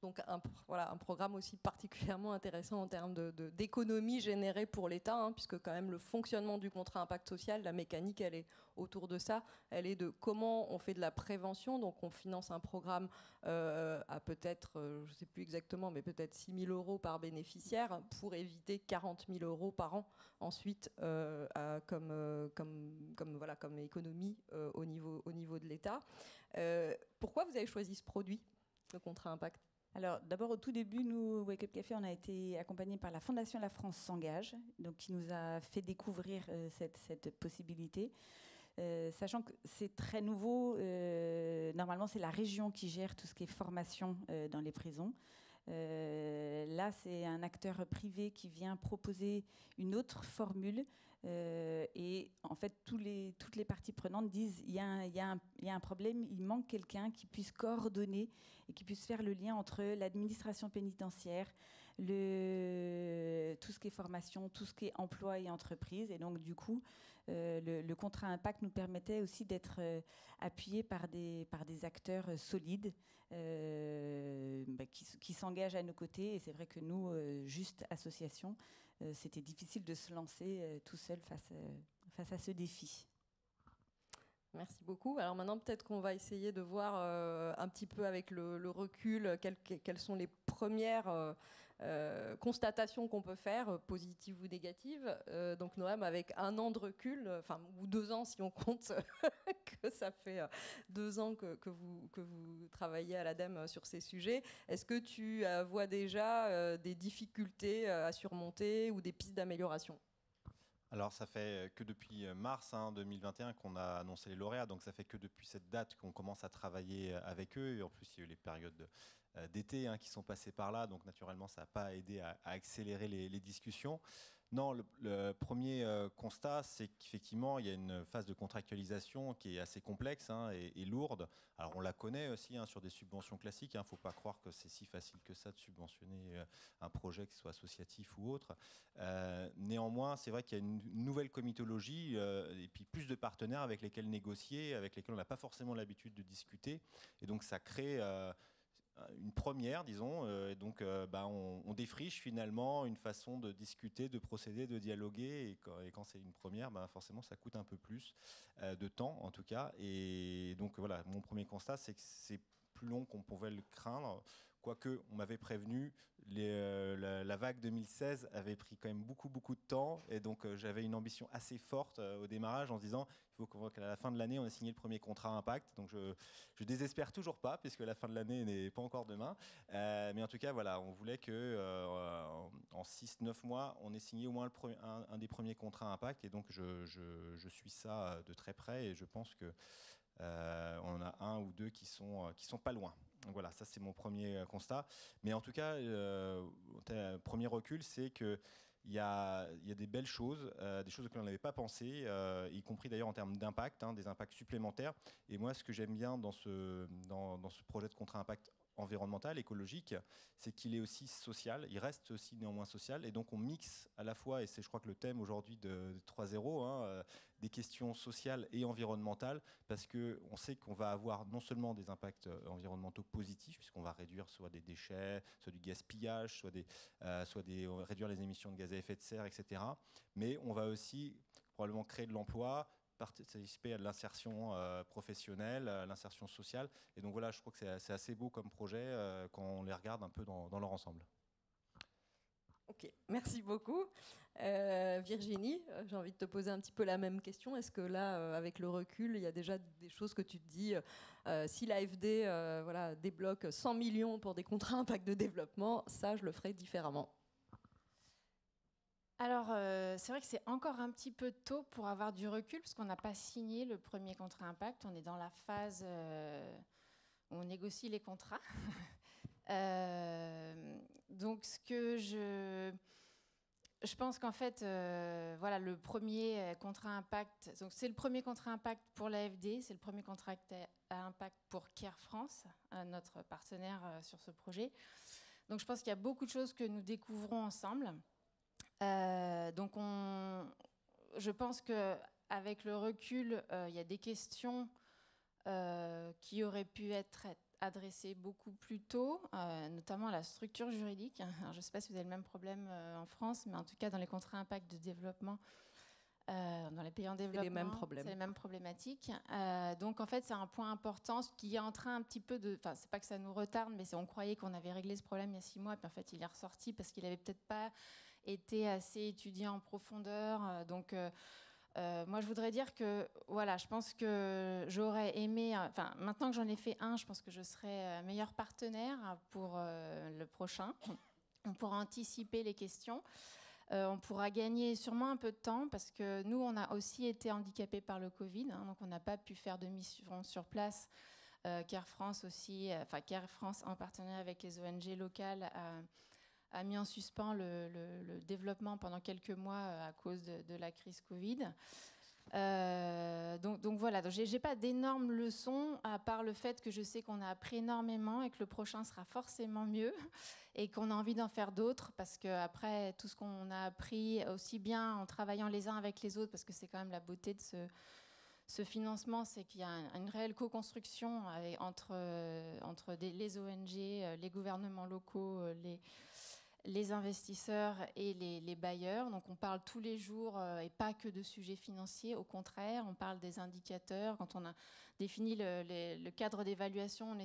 Donc un programme aussi particulièrement intéressant en termes d'économie générée pour l'État, hein, puisque quand même le fonctionnement du contrat impact social, la mécanique, elle est autour de ça. Elle est de comment on fait de la prévention. Donc on finance un programme à peut-être, je ne sais plus exactement, mais peut-être 6 000 € par bénéficiaire pour éviter 40 000 € par an ensuite comme économie au niveau de l'État. Pourquoi vous avez choisi ce produit, le contrat impact ? Alors, d'abord, au tout début, nous, Wake Up Café, on a été accompagnés par la Fondation La France s'engage, donc qui nous a fait découvrir cette possibilité. Sachant que c'est très nouveau, normalement, c'est la région qui gère tout ce qui est formation dans les prisons. Là, c'est un acteur privé qui vient proposer une autre formule. Et en fait, toutes les parties prenantes disent il y a un problème, il manque quelqu'un qui puisse coordonner et qui puisse faire le lien entre l'administration pénitentiaire, tout ce qui est formation, tout ce qui est emploi et entreprise. Et donc, du coup, le contrat impact nous permettait aussi d'être appuyés par des acteurs solides qui s'engagent à nos côtés. Et c'est vrai que nous, juste association, c'était difficile de se lancer tout seul face à ce défi. Merci beaucoup. Alors maintenant, peut-être qu'on va essayer de voir un petit peu avec le recul quelles sont les premières constatations qu'on peut faire, positives ou négatives. Donc Noam, avec 1 an de recul, ou 2 ans si on compte que ça fait 2 ans que vous travaillez à l'ADEME sur ces sujets, est-ce que tu vois déjà des difficultés à surmonter ou des pistes d'amélioration ? Alors, ça fait que depuis mars 2021 qu'on a annoncé les lauréats, donc ça fait que depuis cette date qu'on commence à travailler avec eux. Et en plus, il y a eu les périodes d'été qui sont passées par là, donc naturellement, ça n'a pas aidé à accélérer les discussions. Non, le premier constat, c'est qu'effectivement, il y a une phase de contractualisation qui est assez complexe et lourde. Alors, on la connaît aussi sur des subventions classiques. Il ne faut pas croire que c'est si facile que ça de subventionner un projet, que ce soit associatif ou autre. Néanmoins, c'est vrai qu'il y a une nouvelle comitologie et puis plus de partenaires avec lesquels négocier, avec lesquels on n'a pas forcément l'habitude de discuter. Et donc, ça crée une première, disons, et donc on défriche finalement une façon de discuter, de procéder, de dialoguer, et quand c'est une première, forcément ça coûte un peu plus de temps en tout cas, et donc voilà, mon premier constat c'est que c'est plus long qu'on pouvait le craindre, quoique on m'avait prévenu, la vague 2016 avait pris quand même beaucoup de temps, et donc j'avais une ambition assez forte au démarrage en se disant il faut qu'à la fin de l'année on ait signé le premier contrat impact, donc je désespère toujours pas puisque la fin de l'année n'est pas encore demain, mais en tout cas voilà, on voulait que en 6-9 mois on ait signé au moins un des premiers contrats impact, et donc je suis ça de très près, et je pense que on a 1 ou 2 qui sont pas loin. Donc voilà, ça c'est mon premier constat. Mais en tout cas, premier recul, c'est que il y a des belles choses, des choses auxquelles on n'avait pas pensé, y compris d'ailleurs en termes d'impact, des impacts supplémentaires. Et moi, ce que j'aime bien dans ce projet de contrat impact environnemental, écologique, c'est qu'il est aussi social, il reste aussi néanmoins social, et donc on mixe à la fois, et c'est je crois que le thème aujourd'hui de 3.0, des questions sociales et environnementales, parce qu'on sait qu'on va avoir non seulement des impacts environnementaux positifs, puisqu'on va réduire soit des déchets, soit du gaspillage, réduire les émissions de gaz à effet de serre, etc. Mais on va aussi probablement créer de l'emploi, participer à de l'insertion professionnelle, à l'insertion sociale. Et donc voilà, je crois que c'est assez beau comme projet quand on les regarde un peu dans leur ensemble. Ok, merci beaucoup. Virginie, j'ai envie de te poser un petit peu la même question. Est-ce que là, avec le recul, il y a déjà des choses que tu te dis, si l'AFD débloque 100 millions pour des contrats impact de développement, ça, je le ferai différemment? Alors, c'est vrai que c'est encore un petit peu tôt pour avoir du recul, parce qu'on n'a pas signé le premier contrat impact. On est dans la phase où on négocie les contrats. Donc, ce que je pense qu'en fait, le premier contrat impact, donc c'est le premier contrat impact pour l'AFD, c'est le premier contrat à impact pour Care France, notre partenaire sur ce projet. Donc, je pense qu'il y a beaucoup de choses que nous découvrons ensemble. Donc, je pense qu'avec le recul, il y a des questions qui auraient pu être adressées beaucoup plus tôt, notamment la structure juridique. Alors, je ne sais pas si vous avez le même problème en France, mais en tout cas, dans les contrats impact de développement, dans les pays en développement, c'est les mêmes problématiques. Donc, en fait, c'est un point important, ce qui est en train un petit peu de... Enfin, c'est pas que ça nous retarde, mais on croyait qu'on avait réglé ce problème il y a 6 mois, et puis en fait, il est ressorti parce qu'il n'avait peut-être pas été assez étudié en profondeur. Donc, moi, je voudrais dire que, voilà, je pense que j'aurais aimé... Enfin, maintenant que j'en ai fait un, je pense que je serai meilleur partenaire pour le prochain. On pourra anticiper les questions. On pourra gagner sûrement un peu de temps, parce que nous, on a aussi été handicapés par le Covid, donc on n'a pas pu faire de mission sur place. Care France aussi, Care France en partenariat avec les ONG locales a mis en suspens le développement pendant quelques mois à cause de la crise Covid. Donc voilà, donc j'ai pas d'énormes leçons, à part le fait que je sais qu'on a appris énormément et que le prochain sera forcément mieux et qu'on a envie d'en faire d'autres, parce qu'après tout ce qu'on a appris, aussi bien en travaillant les uns avec les autres, parce que c'est quand même la beauté de ce financement, c'est qu'il y a une réelle co-construction entre les ONG, les gouvernements locaux, les investisseurs et les bailleurs. Donc on parle tous les jours et pas que de sujets financiers, au contraire, on parle des indicateurs. Quand on a défini le cadre d'évaluation,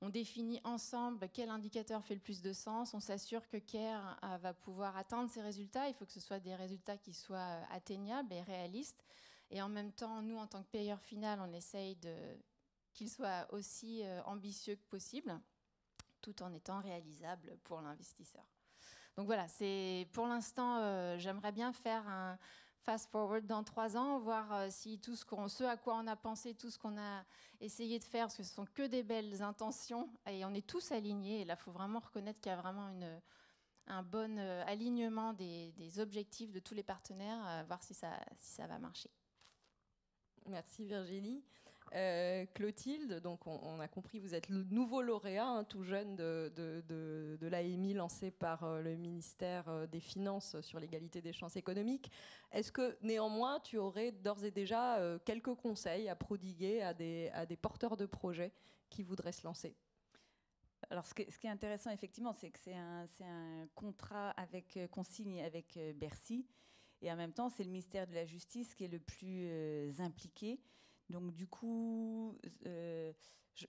on définit ensemble quel indicateur fait le plus de sens. On s'assure que Care va pouvoir atteindre ces résultats. Il faut que ce soit des résultats qui soient atteignables et réalistes. Et en même temps, nous, en tant que payeur final, on essaye qu'ils soient aussi ambitieux que possible, tout en étant réalisable pour l'investisseur. Donc voilà, pour l'instant, j'aimerais bien faire un fast-forward dans 3 ans, voir si ce à quoi on a pensé, tout ce qu'on a essayé de faire, parce que ce sont que des belles intentions, et on est tous alignés, et là, il faut vraiment reconnaître qu'il y a vraiment un bon alignement des objectifs de tous les partenaires, voir si ça va marcher. Merci Virginie. Clotilde, donc on a compris, vous êtes le nouveau lauréat, tout jeune de l'AMI lancé par le ministère des Finances sur l'égalité des chances économiques. Est-ce que néanmoins tu aurais d'ores et déjà quelques conseils à prodiguer à des porteurs de projets qui voudraient se lancer? Alors, ce qui est intéressant, effectivement, c'est que c'est un contrat qu'on signe avec Bercy, et en même temps, c'est le ministère de la Justice qui est le plus impliqué. Donc, du coup,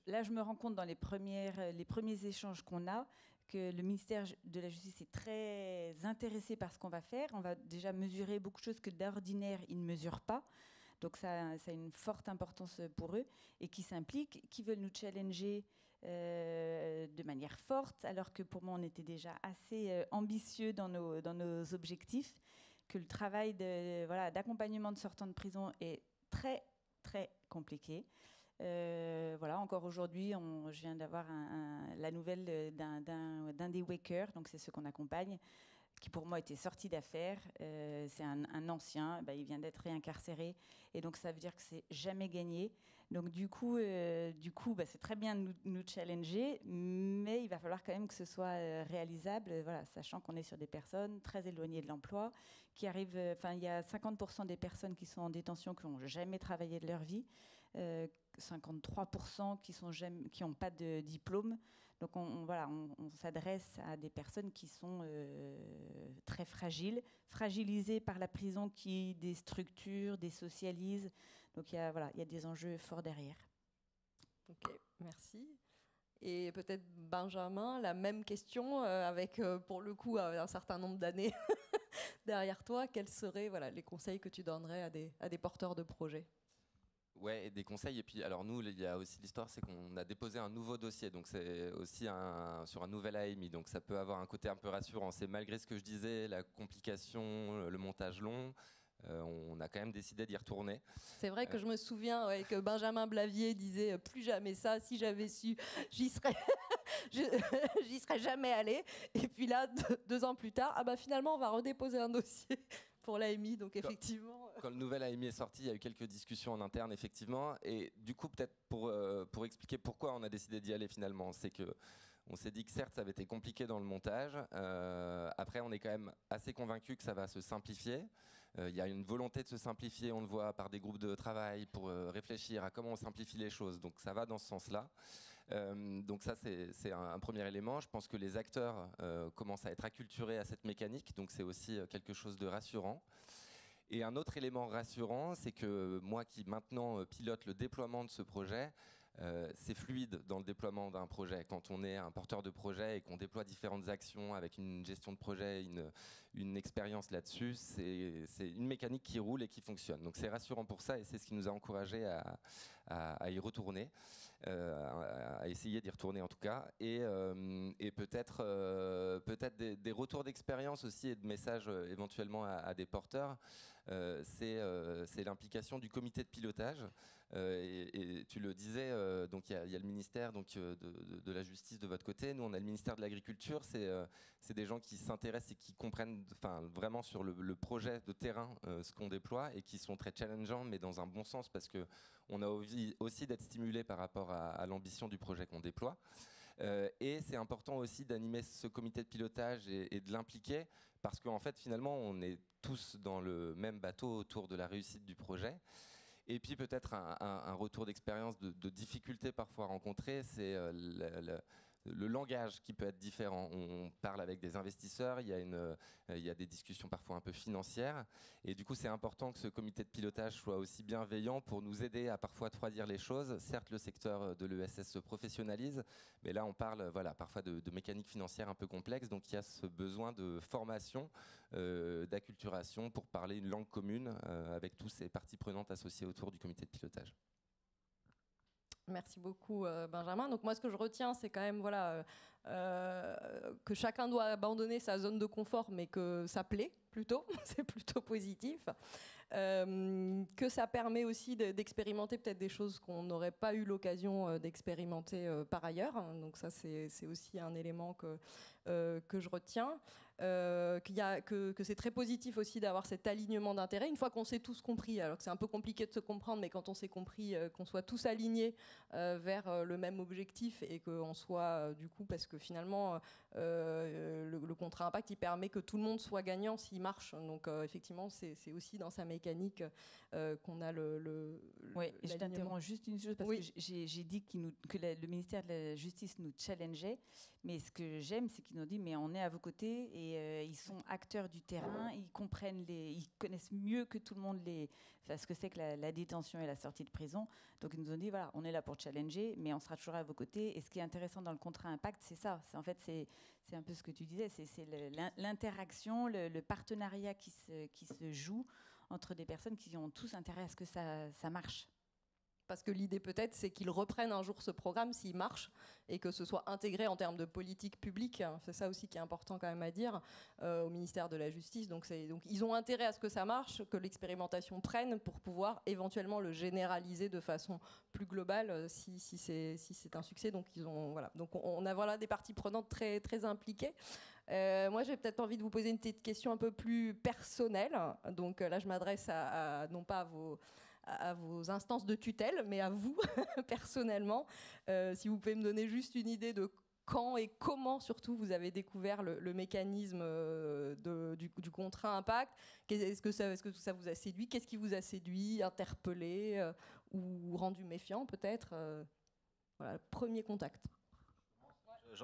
là, je me rends compte dans les premiers échanges qu'on a que le ministère de la Justice est très intéressé par ce qu'on va faire. On va déjà mesurer beaucoup de choses que d'ordinaire, ils ne mesurent pas. Donc, ça a une forte importance pour eux, et qui s'impliquent, qui veulent nous challenger de manière forte, alors que pour moi, on était déjà assez ambitieux dans nos objectifs, que le travail d'accompagnement de sortants de prison est très, très compliqué. Encore aujourd'hui, je viens d'avoir la nouvelle d'un des wakers, donc c'est ceux qu'on accompagne, qui pour moi était sorti d'affaires. C'est un ancien, il vient d'être réincarcéré. Et donc, ça veut dire que c'est jamais gagné. Donc, du coup c'est très bien de nous challenger, mais il va falloir quand même que ce soit réalisable, voilà, sachant qu'on est sur des personnes très éloignées de l'emploi, qui arrivent. Il y a 50% des personnes qui sont en détention qui n'ont jamais travaillé de leur vie, 53% qui n'ont pas de diplôme. Donc, on s'adresse à des personnes qui sont très fragilisées par la prison qui déstructure, désocialise. Donc, il y a des enjeux forts derrière. Ok, merci. Et peut-être Benjamin, la même question, avec pour le coup un certain nombre d'années derrière toi. Quels seraient les conseils que tu donnerais à des porteurs de projets ? Ouais, et des conseils. Et puis, alors nous, il y a aussi l'histoire, c'est qu'on a déposé un nouveau dossier. Donc, c'est aussi sur un nouvel AMI. Donc, ça peut avoir un côté un peu rassurant. C'est malgré ce que je disais, la complication, le montage long. On a quand même décidé d'y retourner. C'est vrai que je me souviens que Benjamin Blavier disait plus jamais ça. Si j'avais su, j'y serais jamais allé. Et puis là, 2 ans plus tard, finalement, on va redéposer un dossier pour l'AMI. Donc effectivement. Quand le nouvel AMI est sorti, il y a eu quelques discussions en interne, effectivement. Et du coup, peut-être pour expliquer pourquoi on a décidé d'y aller finalement, c'est que on s'est dit que certes, ça avait été compliqué dans le montage. Après, on est quand même assez convaincu que ça va se simplifier. Il y a une volonté de se simplifier, on le voit par des groupes de travail pour réfléchir à comment on simplifie les choses. Donc ça va dans ce sens-là. Donc ça, c'est un premier élément. Je pense que les acteurs commencent à être acculturés à cette mécanique. Donc c'est aussi quelque chose de rassurant. Et un autre élément rassurant, c'est que moi qui maintenant pilote le déploiement de ce projet, c'est fluide dans le déploiement d'un projet. Quand on est un porteur de projet et qu'on déploie différentes actions avec une gestion de projet, une expérience là-dessus, c'est une mécanique qui roule et qui fonctionne. Donc c'est rassurant pour ça et c'est ce qui nous a encouragés à y retourner, à essayer d'y retourner en tout cas. Et peut-être des retours d'expérience aussi et de messages éventuellement à des porteurs. C'est l'implication du comité de pilotage. Et tu le disais, donc il y a le ministère de la Justice de votre côté. Nous, on a le ministère de l'Agriculture. C'est des gens qui s'intéressent et qui comprennent vraiment sur le projet de terrain ce qu'on déploie et qui sont très challengeants, mais dans un bon sens parce qu'on a envie aussi d'être stimulé par rapport à l'ambition du projet qu'on déploie. Et c'est important aussi d'animer ce comité de pilotage et de l'impliquer parce qu'en fait, finalement, on est tous dans le même bateau autour de la réussite du projet. Et puis peut-être un retour d'expérience de difficultés parfois rencontrées, c'est le langage qui peut être différent. On parle avec des investisseurs, il y a des discussions parfois un peu financières. Et du coup, c'est important que ce comité de pilotage soit aussi bienveillant pour nous aider à parfois refroidir les choses. Certes, le secteur de l'ESS se professionnalise, mais là, on parle parfois de mécanique financière un peu complexe. Donc, il y a ce besoin de formation, d'acculturation pour parler une langue commune avec tous ces parties prenantes associées autour du comité de pilotage. Merci beaucoup Benjamin. Donc moi ce que je retiens c'est quand même que chacun doit abandonner sa zone de confort mais que ça plaît plutôt, c'est plutôt positif. Que ça permet aussi d'expérimenter peut-être des choses qu'on n'aurait pas eu l'occasion d'expérimenter par ailleurs. Donc ça c'est aussi un élément que je retiens. Que c'est très positif aussi d'avoir cet alignement d'intérêts. Une fois qu'on s'est tous compris, alors que c'est un peu compliqué de se comprendre, mais quand on s'est compris, qu'on soit tous alignés vers le même objectif et qu'on soit du coup, parce que finalement le contrat impact il permet que tout le monde soit gagnant s'il marche. Donc effectivement c'est aussi dans sa mécanique qu'on a Oui, je t'interromps juste une chose parce que j'ai dit que le ministère de la Justice nous challengeait, mais ce que j'aime c'est qu'il nous dit mais on est à vos côtés et ils sont acteurs du terrain, ils connaissent mieux que tout le monde ce que c'est que la détention et la sortie de prison. Donc ils nous ont dit voilà, on est là pour challenger, mais on sera toujours à vos côtés. Et ce qui est intéressant dans le contrat impact, c'est ça. C'est un peu ce que tu disais, c'est l'interaction, le partenariat qui se joue entre des personnes qui ont tous intérêt à ce que ça marche. Parce que l'idée peut-être, c'est qu'ils reprennent un jour ce programme s'il marche et que ce soit intégré en termes de politique publique. C'est ça aussi qui est important quand même à dire au ministère de la Justice. Donc ils ont intérêt à ce que ça marche, que l'expérimentation prenne pour pouvoir éventuellement le généraliser de façon plus globale si c'est un succès. Donc on a des parties prenantes très, très impliquées. Moi, j'ai peut-être envie de vous poser une petite question un peu plus personnelle. Donc là, je m'adresse non pas à vos instances de tutelle, mais à vous, personnellement. Si vous pouvez me donner juste une idée de quand et comment, surtout, vous avez découvert le mécanisme du contrat impact. Est-ce que ça vous a séduit? Qu'est-ce qui vous a séduit, interpellé ou rendu méfiant, peut-être voilà, premier contact.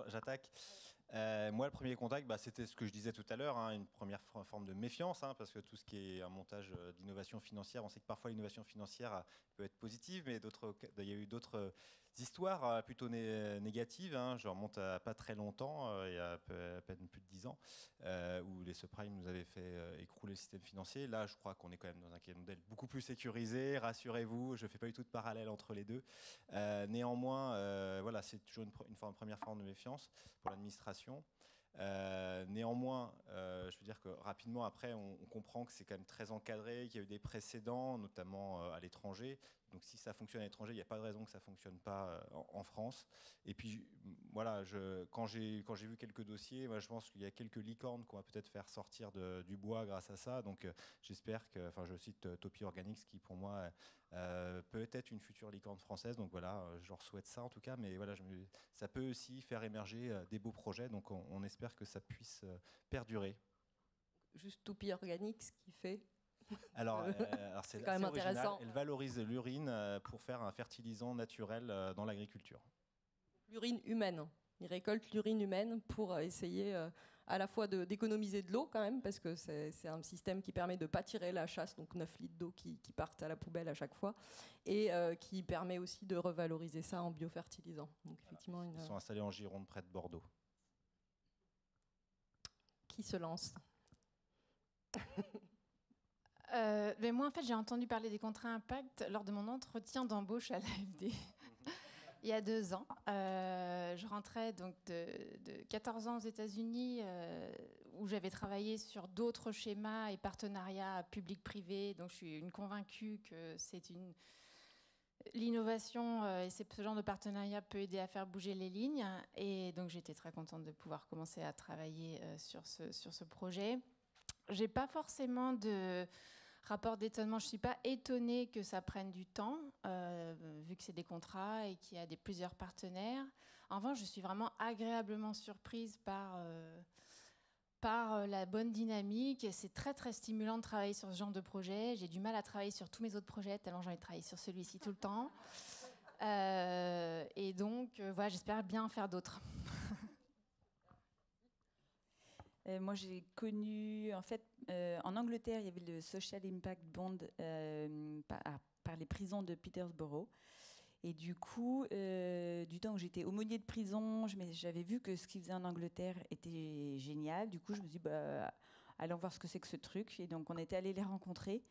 J'attaque. Moi, le premier contact, c'était ce que je disais tout à l'heure, une première forme de méfiance, parce que tout ce qui est un montage d'innovation financière, on sait que parfois l'innovation financière peut être positive, mais il y a eu d'autres histoires plutôt négatives. Je remonte à pas très longtemps, il y a à peine plus de 10 ans, où les subprimes nous avaient fait écrouler le système financier. Là, je crois qu'on est quand même dans un modèle beaucoup plus sécurisé, rassurez-vous, je ne fais pas du tout de parallèle entre les deux. Néanmoins, voilà, c'est toujours une première forme de méfiance pour l'administration. Néanmoins, je veux dire que rapidement après, on comprend que c'est quand même très encadré, qu'il y a eu des précédents, notamment à l'étranger. Donc si ça fonctionne à l'étranger, il n'y a pas de raison que ça ne fonctionne pas en France. Et puis voilà, quand j'ai vu quelques dossiers, moi, je pense qu'il y a quelques licornes qu'on va peut-être faire sortir du bois grâce à ça. Donc j'espère que, je cite Topi Organics qui pour moi peut être une future licorne française. Donc voilà, je leur souhaite ça en tout cas. Mais voilà, ça peut aussi faire émerger des beaux projets. Donc on espère que ça puisse perdurer. Juste Topi Organics qui fait alors c'est quand même intéressant. Elle valorise l'urine pour faire un fertilisant naturel dans l'agriculture. L'urine humaine. Ils récoltent l'urine humaine pour essayer à la fois d'économiser de l'eau quand même, parce que c'est un système qui permet de ne pas tirer la chasse, donc 9 litres d'eau qui partent à la poubelle à chaque fois, et qui permet aussi de revaloriser ça en biofertilisant. Donc, effectivement, Ils sont installés en Gironde, près de Bordeaux. Qui se lance? Mais moi, en fait, j'ai entendu parler des contrats impact lors de mon entretien d'embauche à l'AFD. Il y a 2 ans. Je rentrais donc de 14 ans aux États-Unis, où j'avais travaillé sur d'autres schémas et partenariats public-privé. Donc, je suis une convaincue que l'innovation et ce genre de partenariat peut aider à faire bouger les lignes. Et donc, j'étais très contente de pouvoir commencer à travailler sur ce projet. Je n'ai pas forcément de rapport d'étonnement. Je ne suis pas étonnée que ça prenne du temps, vu que c'est des contrats et qu'il y a plusieurs partenaires. En revanche, je suis vraiment agréablement surprise par la bonne dynamique. C'est très, très stimulant de travailler sur ce genre de projet. J'ai du mal à travailler sur tous mes autres projets, tellement j'ai envie de travailler sur celui-ci tout le temps. Et donc, voilà, j'espère bien en faire d'autres. Moi, j'ai connu, en fait, en Angleterre, il y avait le Social Impact Bond par les prisons de Peterborough. Et du coup, du temps où j'étais aumônier de prison, j'avais vu que ce qu'ils faisaient en Angleterre était génial. Du coup, je me suis dit, allons voir ce que c'est que ce truc. Et donc, on était allés les rencontrer.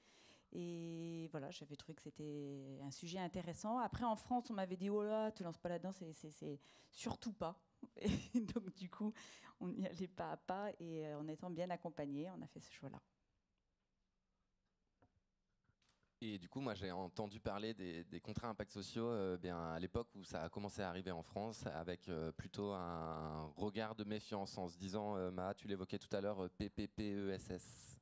Et voilà, j'avais trouvé que c'était un sujet intéressant. Après, en France, on m'avait dit, oh là, te lance pas là-dedans, c'est surtout pas. Et donc, du coup, on y allait pas à pas. Et en étant bien accompagnés, on a fait ce choix-là. Et du coup, moi, j'ai entendu parler des contrats impact sociaux à l'époque où ça a commencé à arriver en France, avec plutôt un regard de méfiance en se disant, Maha, tu l'évoquais tout à l'heure, PPPESS.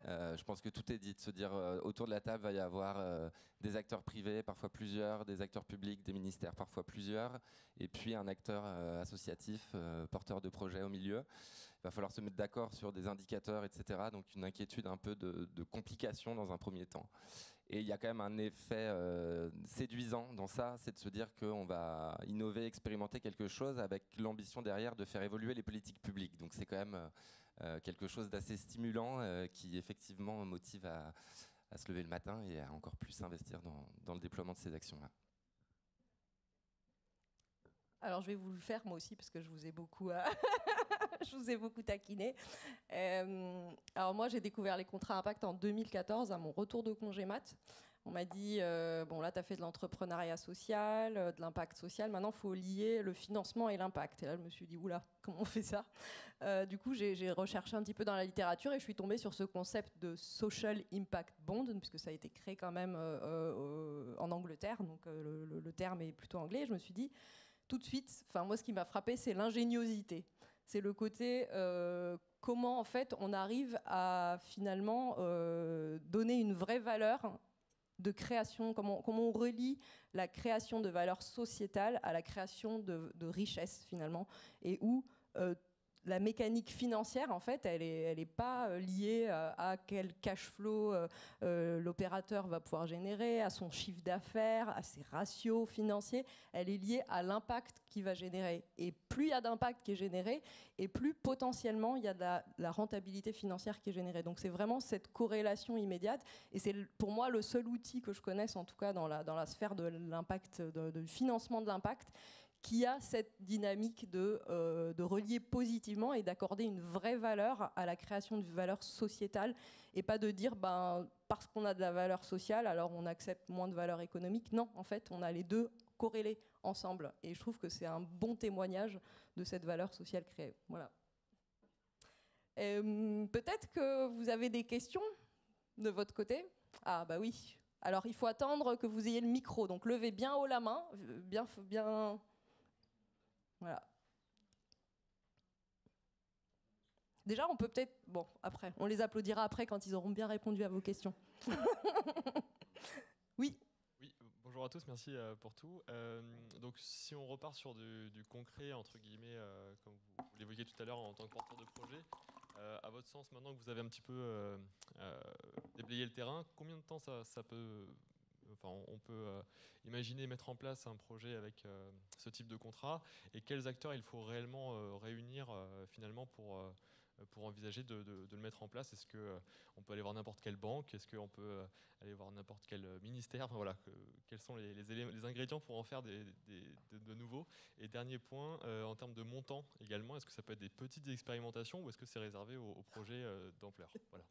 Je pense que tout est dit, de se dire autour de la table, va y avoir des acteurs privés, parfois plusieurs, des acteurs publics, des ministères, parfois plusieurs, et puis un acteur associatif, porteur de projet au milieu. Il va falloir se mettre d'accord sur des indicateurs, etc. Donc une inquiétude un peu de complication dans un premier temps. Et il y a quand même un effet séduisant dans ça, c'est de se dire qu'on va innover, expérimenter quelque chose avec l'ambition derrière de faire évoluer les politiques publiques. Donc c'est quand même quelque chose d'assez stimulant qui effectivement motive à se lever le matin et à encore plus s'investir dans le déploiement de ces actions-là. Alors je vais vous le faire moi aussi parce que je vous ai beaucoup, je vous ai beaucoup taquiné. Alors moi j'ai découvert les contrats impact en 2014 à mon retour de congé mat. On m'a dit, bon là, tu as fait de l'entrepreneuriat social, de l'impact social, maintenant, il faut lier le financement et l'impact. Et là, je me suis dit, oula, comment on fait ça? Du coup, j'ai recherché un petit peu dans la littérature et je suis tombée sur ce concept de Social Impact Bond, puisque ça a été créé quand même en Angleterre, donc le terme est plutôt anglais. Je me suis dit, tout de suite, moi, ce qui m'a frappé, c'est l'ingéniosité. C'est le côté comment, en fait, on arrive à finalement donner une vraie valeur de création, comment on relie la création de valeur sociétale à la création de richesse, finalement, et où la mécanique financière, en fait, elle est pas liée à quel cash flow l'opérateur va pouvoir générer, à son chiffre d'affaires, à ses ratios financiers. Elle est liée à l'impact qu'il va générer. Et plus il y a d'impact qui est généré, et plus potentiellement il y a de la rentabilité financière qui est générée. Donc c'est vraiment cette corrélation immédiate. Et c'est pour moi le seul outil que je connaisse, en tout cas dans la sphère de l'impact, du financement de l'impact, qui a cette dynamique de relier positivement et d'accorder une vraie valeur à la création d'une valeur sociétale et pas de dire parce qu'on a de la valeur sociale alors on accepte moins de valeur économique. Non, en fait on a les deux corrélés ensemble et je trouve que c'est un bon témoignage de cette valeur sociale créée. Voilà. Peut-être que vous avez des questions de votre côté. Ah bah oui. Alors il faut attendre que vous ayez le micro, donc levez bien haut la main, bien. Voilà. Déjà, on peut peut-être... Bon, après, on les applaudira après quand ils auront bien répondu à vos questions. Oui. Oui, bonjour à tous, merci pour tout. Donc, si on repart sur du concret, entre guillemets, comme vous l'évoquiez tout à l'heure en tant que porteur de projet, à votre sens, maintenant que vous avez un petit peu déblayé le terrain, combien de temps ça peut... Enfin, on peut imaginer mettre en place un projet avec ce type de contrat et quels acteurs il faut réellement réunir finalement pour envisager de le mettre en place. Est-ce qu'on peut aller voir n'importe quelle banque? Est-ce qu'on peut aller voir n'importe quel ministère? Enfin, voilà, quels sont les ingrédients pour en faire de nouveaux? Et dernier point, en termes de montant également, est-ce que ça peut être des petites expérimentations ou est-ce que c'est réservé aux projets d'ampleur? Voilà.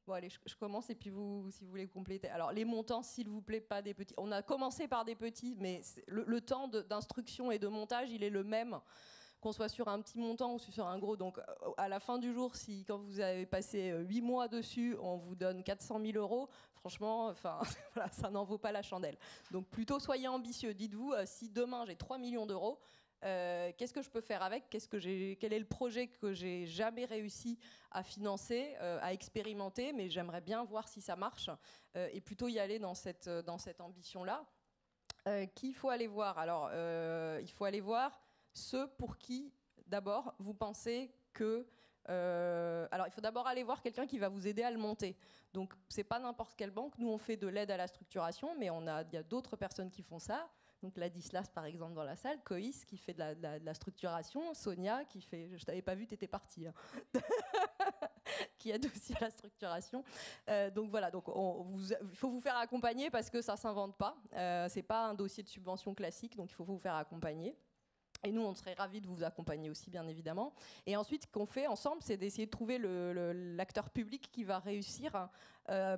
Bon, allez, je commence et puis vous, si vous voulez compléter. Alors, les montants, s'il vous plaît, pas des petits. On a commencé par des petits, mais le temps d'instruction et de montage, il est le même, qu'on soit sur un petit montant ou sur un gros. Donc, à la fin du jour, si quand vous avez passé 8 mois dessus, on vous donne 400 000 €, franchement, voilà, ça n'en vaut pas la chandelle. Donc, plutôt, soyez ambitieux. Dites-vous, si demain, j'ai 3 millions d'euros, qu'est-ce que je peux faire avec? Quel est le projet que j'ai jamais réussi à financer, à expérimenter, mais j'aimerais bien voir si ça marche, et plutôt y aller dans cette ambition-là. Qui il faut aller voir? Alors, il faut aller voir ceux pour qui, d'abord, vous pensez que... alors, il faut d'abord aller voir quelqu'un qui va vous aider à le monter. Donc, c'est pas n'importe quelle banque. Nous, on fait de l'aide à la structuration, mais il y a d'autres personnes qui font ça. Donc Ladislas, par exemple, dans la salle, Coïs qui fait de la structuration, Sonia qui fait, je t'avais pas vu, t'étais partie, hein. Qui aide aussi à la structuration. Donc voilà, donc il faut vous faire accompagner parce que ça s'invente pas. C'est pas un dossier de subvention classique, donc il faut vous faire accompagner. Et nous, on serait ravis de vous accompagner aussi, bien évidemment. Et ensuite, ce qu'on fait ensemble, c'est d'essayer de trouver l'acteur public qui va réussir,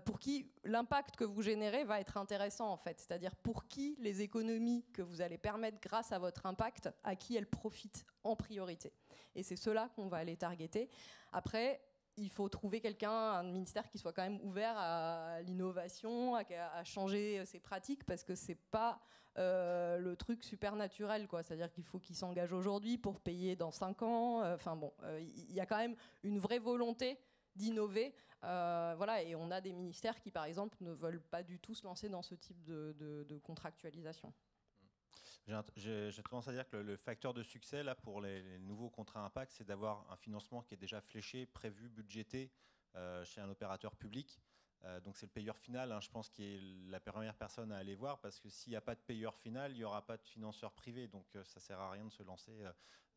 pour qui l'impact que vous générez va être intéressant, en fait. C'est-à-dire pour qui les économies que vous allez permettre grâce à votre impact, à qui elles profitent en priorité. Et c'est cela qu'on va aller targeter. Après, il faut trouver un ministère qui soit quand même ouvert à l'innovation, à changer ses pratiques, parce que c'est pas le truc super naturel, quoi. C'est-à-dire qu'il faut qu'il s'engage aujourd'hui pour payer dans 5 ans. Enfin bon, il y a quand même une vraie volonté d'innover. Voilà, et on a des ministères qui, par exemple, ne veulent pas du tout se lancer dans ce type de contractualisation. J'ai tendance à dire que le facteur de succès là, pour les nouveaux contrats impact, c'est d'avoir un financement qui est déjà fléché, prévu, budgété chez un opérateur public. Donc c'est le payeur final, hein, je pense, qui est la première personne à aller voir, parce que s'il n'y a pas de payeur final, il n'y aura pas de financeur privé. Donc ça ne sert à rien de se lancer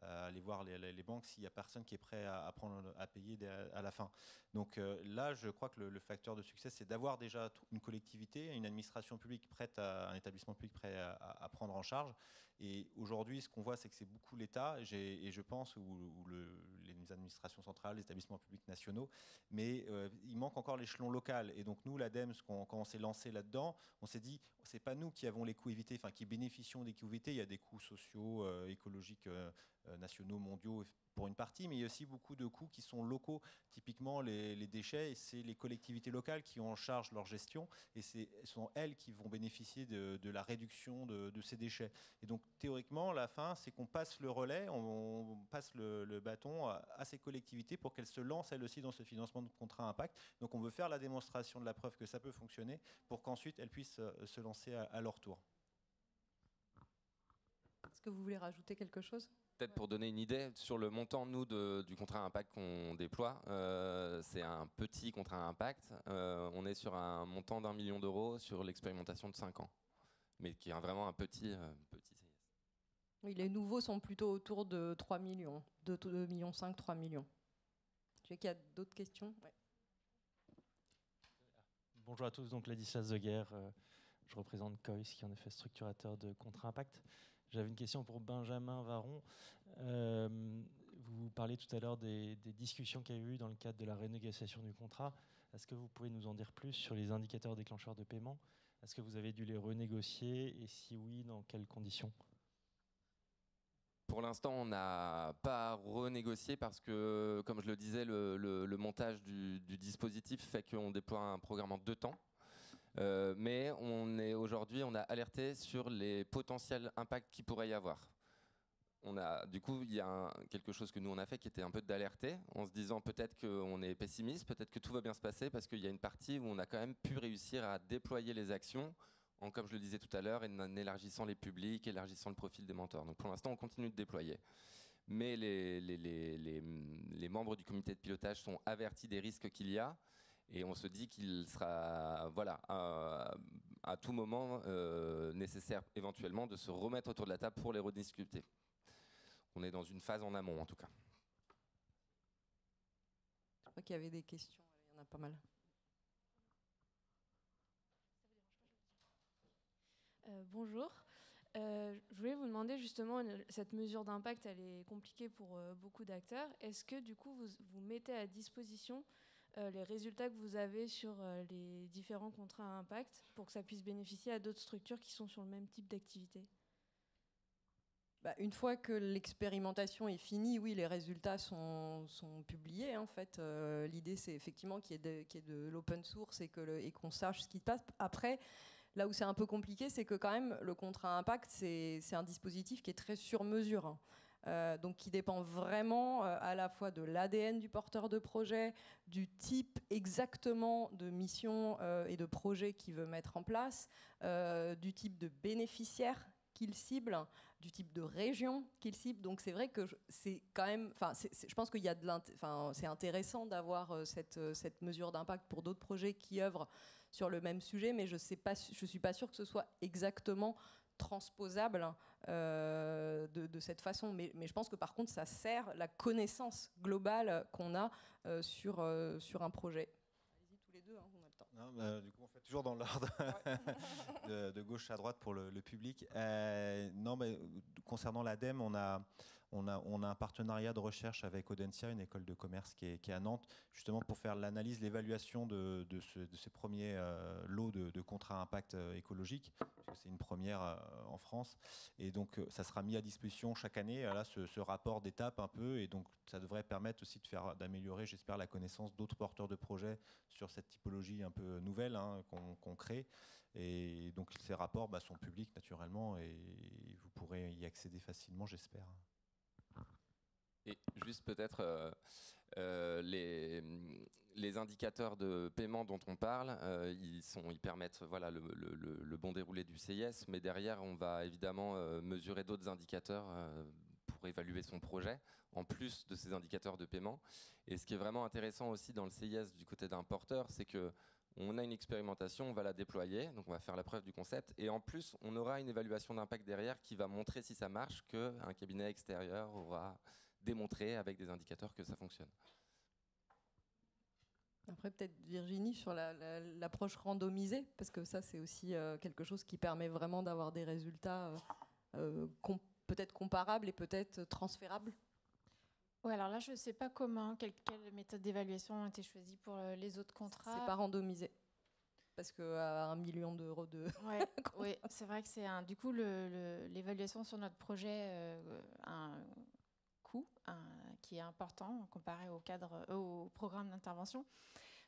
à aller voir les banques s'il n'y a personne qui est prêt à payer à la fin. Donc là, je crois que le facteur de succès, c'est d'avoir déjà une collectivité, une administration publique prête, un établissement public prêt à prendre en charge. Et aujourd'hui, ce qu'on voit, c'est que c'est beaucoup l'État, et je pense, ou les les administrations centrales, les établissements publics nationaux, mais il manque encore l'échelon local. Et donc nous, l'ADEME, quand on s'est lancé là-dedans, on s'est dit, c'est pas nous qui avons les coûts évités, enfin qui bénéficions des coûts évités. Il y a des coûts sociaux, écologiques, nationaux, mondiaux, pour une partie, mais il y a aussi beaucoup de coûts qui sont locaux. Typiquement, les déchets, c'est les collectivités locales qui ont en charge leur gestion, et ce sont elles qui vont bénéficier de la réduction de ces déchets. Et donc, théoriquement, la fin, c'est qu'on passe le relais, on passe le bâton à ces collectivités pour qu'elles se lancent elles aussi dans ce financement de contrats impact. Donc, on veut faire la démonstration de la preuve que ça peut fonctionner pour qu'ensuite elles puissent se lancer à leur tour. Est-ce que vous voulez rajouter quelque chose ? Peut-être pour donner une idée sur le montant, nous, du contrat impact qu'on déploie, c'est un petit contrat impact. On est sur un montant d'1 million d'euros sur l'expérimentation de 5 ans, mais qui est vraiment un petit CIS. Oui, les nouveaux sont plutôt autour de 3 millions, de 2,5 millions, 3 millions. Je sais qu'il y a d'autres questions. Ouais. Bonjour à tous, donc Ladislas Zeguer, je représente COIS, qui est en effet structurateur de contrat impact. J'avais une question pour Benjamin Varon. Vous parliez tout à l'heure des discussions qu'il y a eu dans le cadre de la renégociation du contrat. Est-ce que vous pouvez nous en dire plus sur les indicateurs déclencheurs de paiement ? Est-ce que vous avez dû les renégocier et si oui, dans quelles conditions ? Pour l'instant, on n'a pas renégocié parce que, comme je le disais, le montage du dispositif fait qu'on déploie un programme en 2 temps. Mais aujourd'hui, on a alerté sur les potentiels impacts qu'il pourrait y avoir. Du coup, il y a quelque chose que nous on a fait qui était un peu d'alerter, en se disant peut-être qu'on est pessimiste, peut-être que tout va bien se passer, parce qu'il y a une partie où on a quand même pu réussir à déployer les actions, comme je le disais tout à l'heure, en élargissant les publics, élargissant le profil des mentors. Donc pour l'instant, on continue de déployer. Mais les membres du comité de pilotage sont avertis des risques qu'il y a. Et on se dit qu'il sera à tout moment nécessaire éventuellement de se remettre autour de la table pour les rediscuter. On est dans une phase en amont en tout cas. Je crois qu'il y avait des questions, il y en a pas mal. Bonjour. Je voulais vous demander justement, cette mesure d'impact, elle est compliquée pour beaucoup d'acteurs. Est-ce que du coup vous mettez à disposition les résultats que vous avez sur les différents contrats à impact pour que ça puisse bénéficier à d'autres structures qui sont sur le même type d'activité ? Une fois que l'expérimentation est finie, oui, les résultats sont publiés. En fait, l'idée, c'est effectivement qu'il y ait de l'open source et qu'on sache ce qui se passe. Après, là où c'est un peu compliqué, c'est que quand même, le contrat à impact, c'est un dispositif qui est très sur mesure. Donc qui dépend vraiment à la fois de l'ADN du porteur de projet, du type exactement de mission et de projet qu'il veut mettre en place, du type de bénéficiaire qu'il cible, du type de région qu'il cible. Donc c'est vrai que c'est quand même, je pense qu'il y a c'est intéressant d'avoir cette mesure d'impact pour d'autres projets qui œuvrent sur le même sujet, mais je ne suis pas sûre que ce soit exactement transposable de cette façon. Mais je pense que par contre, ça sert la connaissance globale qu'on a sur un projet. Allez-y tous les deux, on a le temps. Non, du coup, on fait toujours dans l'ordre, de gauche à droite pour le public. Concernant l'ADEME, on a un partenariat de recherche avec Audencia, une école de commerce qui est à Nantes, justement pour faire l'analyse, l'évaluation de ces premiers lots de contrats à impact écologique, parce que c'est une première en France. Et donc, ça sera mis à disposition chaque année, là, ce rapport d'étape un peu, et donc ça devrait permettre aussi d'améliorer, j'espère, la connaissance d'autres porteurs de projets sur cette typologie un peu nouvelle qu'on crée. Et donc, ces rapports sont publics naturellement, et vous pourrez y accéder facilement, j'espère. Et juste peut-être les indicateurs de paiement dont on parle, ils permettent le bon déroulé du CIS, mais derrière on va évidemment mesurer d'autres indicateurs pour évaluer son projet, en plus de ces indicateurs de paiement. Et ce qui est vraiment intéressant aussi dans le CIS du côté d'un porteur, c'est que on a une expérimentation, on va la déployer, donc on va faire la preuve du concept, et en plus on aura une évaluation d'impact derrière qui va montrer si ça marche, qu'un cabinet extérieur aura démontré avec des indicateurs que ça fonctionne. Après, peut-être Virginie sur l'approche randomisée, parce que ça, c'est aussi quelque chose qui permet vraiment d'avoir des résultats peut-être comparables et peut-être transférables. Ouais, alors là, je ne sais pas comment, quelle méthode d'évaluation ont été choisies pour les autres contrats. C'est pas randomisé. Parce qu'à 1 million d'euros de... Ouais, oui, c'est vrai que c'est du coup, l'évaluation sur notre projet a un coût qui est important comparé au programme d'intervention.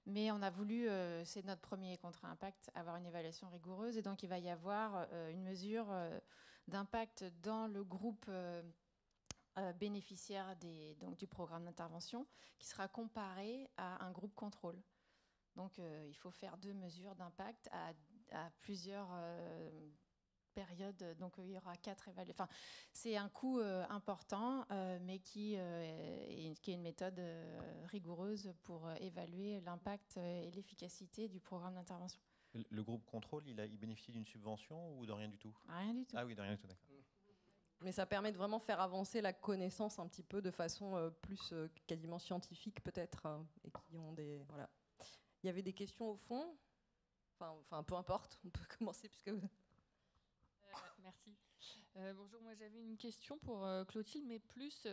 Mais on a voulu, c'est notre premier contrat impact, avoir une évaluation rigoureuse. Et donc, il va y avoir une mesure d'impact dans le groupe bénéficiaire du programme d'intervention qui sera comparé à un groupe contrôle. Donc, il faut faire 2 mesures d'impact à plusieurs périodes. Donc, il y aura 4 évaluations. Enfin, c'est un coût important, mais qui est une méthode rigoureuse pour évaluer l'impact et l'efficacité du programme d'intervention. Le groupe contrôle, il bénéficie d'une subvention ou de rien du tout? Rien du tout. Ah oui, de rien du tout, d'accord. Mais ça permet de vraiment faire avancer la connaissance un petit peu de façon plus quasiment scientifique peut-être, et qui ont des... Voilà. Il y avait des questions au fond. Enfin, peu importe, on peut commencer puisque... Merci. Bonjour, moi j'avais une question pour Clotilde, mais plus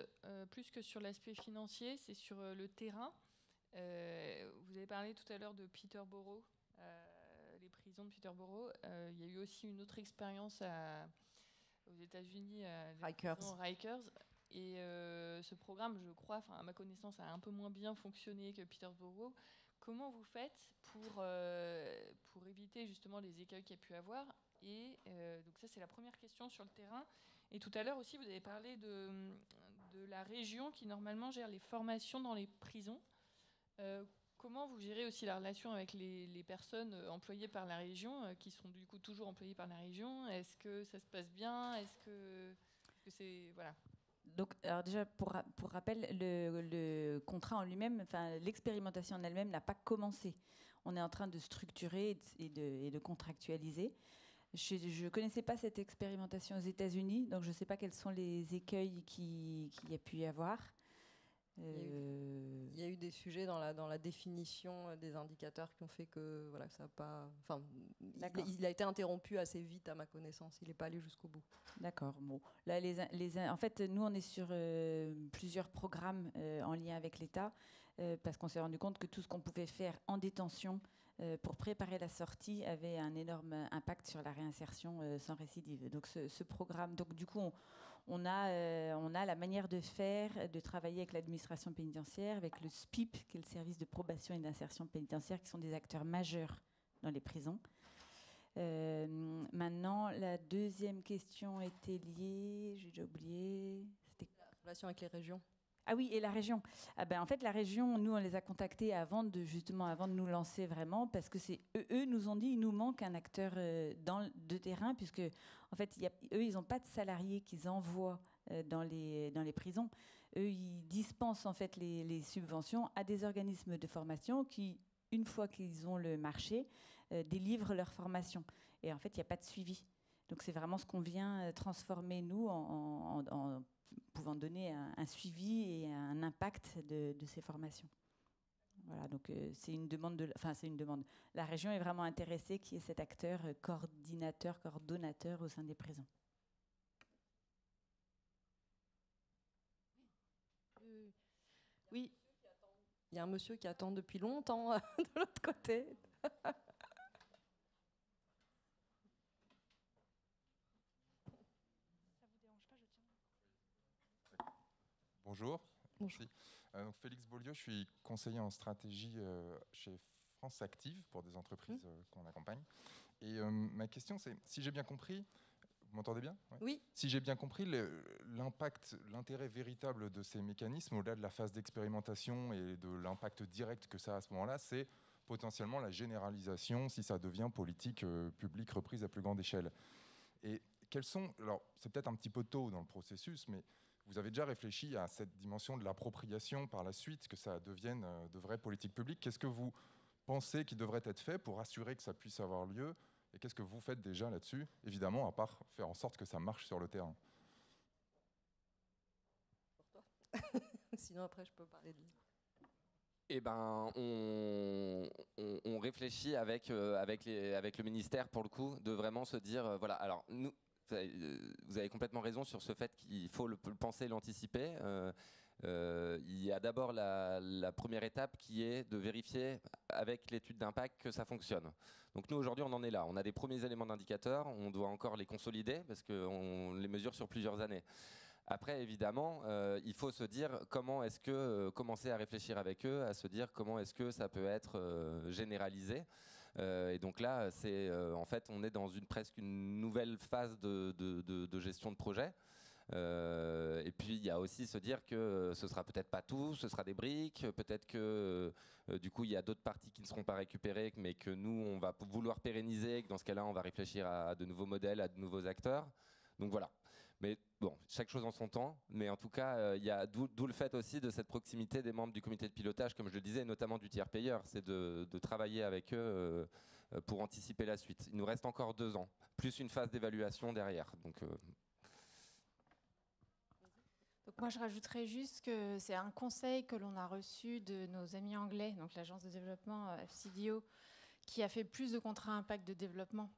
que sur l'aspect financier, c'est sur le terrain. Vous avez parlé tout à l'heure de Peterborough, les prisons de Peterborough. Il y a eu aussi une autre expérience aux États-Unis, Rikers. Et ce programme, je crois, à ma connaissance, a un peu moins bien fonctionné que Peterborough. Comment vous faites pour éviter justement les écueils qu'il y a pu avoir? Et donc ça, c'est la première question sur le terrain. Et tout à l'heure aussi, vous avez parlé de la région qui normalement gère les formations dans les prisons. Comment vous gérez aussi la relation avec les personnes employées par la région, qui sont du coup toujours employées par la région? Est-ce que ça se passe bien? Est-ce que c'est... Voilà. Donc, alors déjà, pour rappel, le contrat en lui-même, enfin, l'expérimentation en elle-même n'a pas commencé. On est en train de structurer et de contractualiser. Je ne connaissais pas cette expérimentation aux États-Unis, donc je ne sais pas quels sont les écueils qu'il y a pu y avoir. Il y a eu des sujets dans la définition des indicateurs qui ont fait que voilà, ça a pas. Enfin, il a été interrompu assez vite à ma connaissance. Il n'est pas allé jusqu'au bout. D'accord. Bon, là, en fait, nous, on est sur plusieurs programmes en lien avec l'État parce qu'on s'est rendu compte que tout ce qu'on pouvait faire en détention pour préparer la sortie avait un énorme impact sur la réinsertion sans récidive. Donc, ce programme, donc du coup, on a la manière de faire, de travailler avec l'administration pénitentiaire, avec le SPIP, qui est le service de probation et d'insertion pénitentiaire, qui sont des acteurs majeurs dans les prisons. Maintenant, la deuxième question était liée, j'ai déjà oublié, c'était la relation avec les régions. Ah oui, et la région. En fait, la région, nous, on les a contactés avant de nous lancer vraiment, parce que eux nous ont dit, il nous manque un acteur de terrain, puisque en fait, eux, ils n'ont pas de salariés qu'ils envoient dans les prisons. Eux, ils dispensent en fait les subventions à des organismes de formation qui, une fois qu'ils ont le marché, délivrent leur formation. Et en fait, il n'y a pas de suivi. Donc, c'est vraiment ce qu'on vient transformer, nous, en pouvant donner un suivi et un impact de ces formations. Voilà, donc c'est une demande. La région est vraiment intéressée qu'il y ait cet acteur coordonnateur au sein des prisons. Oui, il y a un monsieur qui attend depuis longtemps de l'autre côté. Bonjour. Bonjour. Donc Félix Beaulieu, je suis conseiller en stratégie chez France Active pour des entreprises qu'on accompagne. Et ma question, c'est, si j'ai bien compris, vous m'entendez bien? Oui. Si j'ai bien compris, l'impact, l'intérêt véritable de ces mécanismes, au-delà de la phase d'expérimentation et de l'impact direct que ça a à ce moment-là, c'est potentiellement la généralisation si ça devient politique publique reprise à plus grande échelle. Et quels sont, alors c'est peut-être un petit peu tôt dans le processus, mais vous avez déjà réfléchi à cette dimension de l'appropriation par la suite, que ça devienne de vraies politiques publiques. Qu'est-ce que vous pensez qui devrait être fait pour assurer que ça puisse avoir lieu? Et qu'est-ce que vous faites déjà là-dessus? Évidemment, à part faire en sorte que ça marche sur le terrain. Pour toi. Sinon, après, je peux parler de lui. Eh ben, on réfléchit avec le ministère, pour le coup, de vraiment se dire, voilà, alors nous, vous avez complètement raison sur ce fait qu'il faut le penser et l'anticiper. Il y a d'abord la première étape qui est de vérifier avec l'étude d'impact que ça fonctionne. Donc nous aujourd'hui on en est là, on a des premiers éléments d'indicateurs, on doit encore les consolider parce qu'on les mesure sur plusieurs années. Après évidemment il faut se dire comment est-ce que commencer à réfléchir avec eux, à se dire comment est-ce que ça peut être généralisé. Et donc là c'est en fait on est dans presque une nouvelle phase de gestion de projet. Et puis il y a aussi se dire que ce sera peut-être pas tout, ce sera des briques, peut-être que du coup il y a d'autres parties qui ne seront pas récupérées mais que nous on va vouloir pérenniser et que dans ce cas-là on va réfléchir à de nouveaux modèles, à de nouveaux acteurs. Donc voilà. Mais bon, chaque chose en son temps, mais en tout cas il y a d'où le fait aussi de cette proximité des membres du comité de pilotage, comme je le disais, notamment du tiers payeur, c'est de travailler avec eux pour anticiper la suite. Il nous reste encore 2 ans, plus une phase d'évaluation derrière. Donc moi, je rajouterais juste que c'est un conseil que l'on a reçu de nos amis anglais, donc l'agence de développement FCDO, qui a fait plus de contrats impact de développement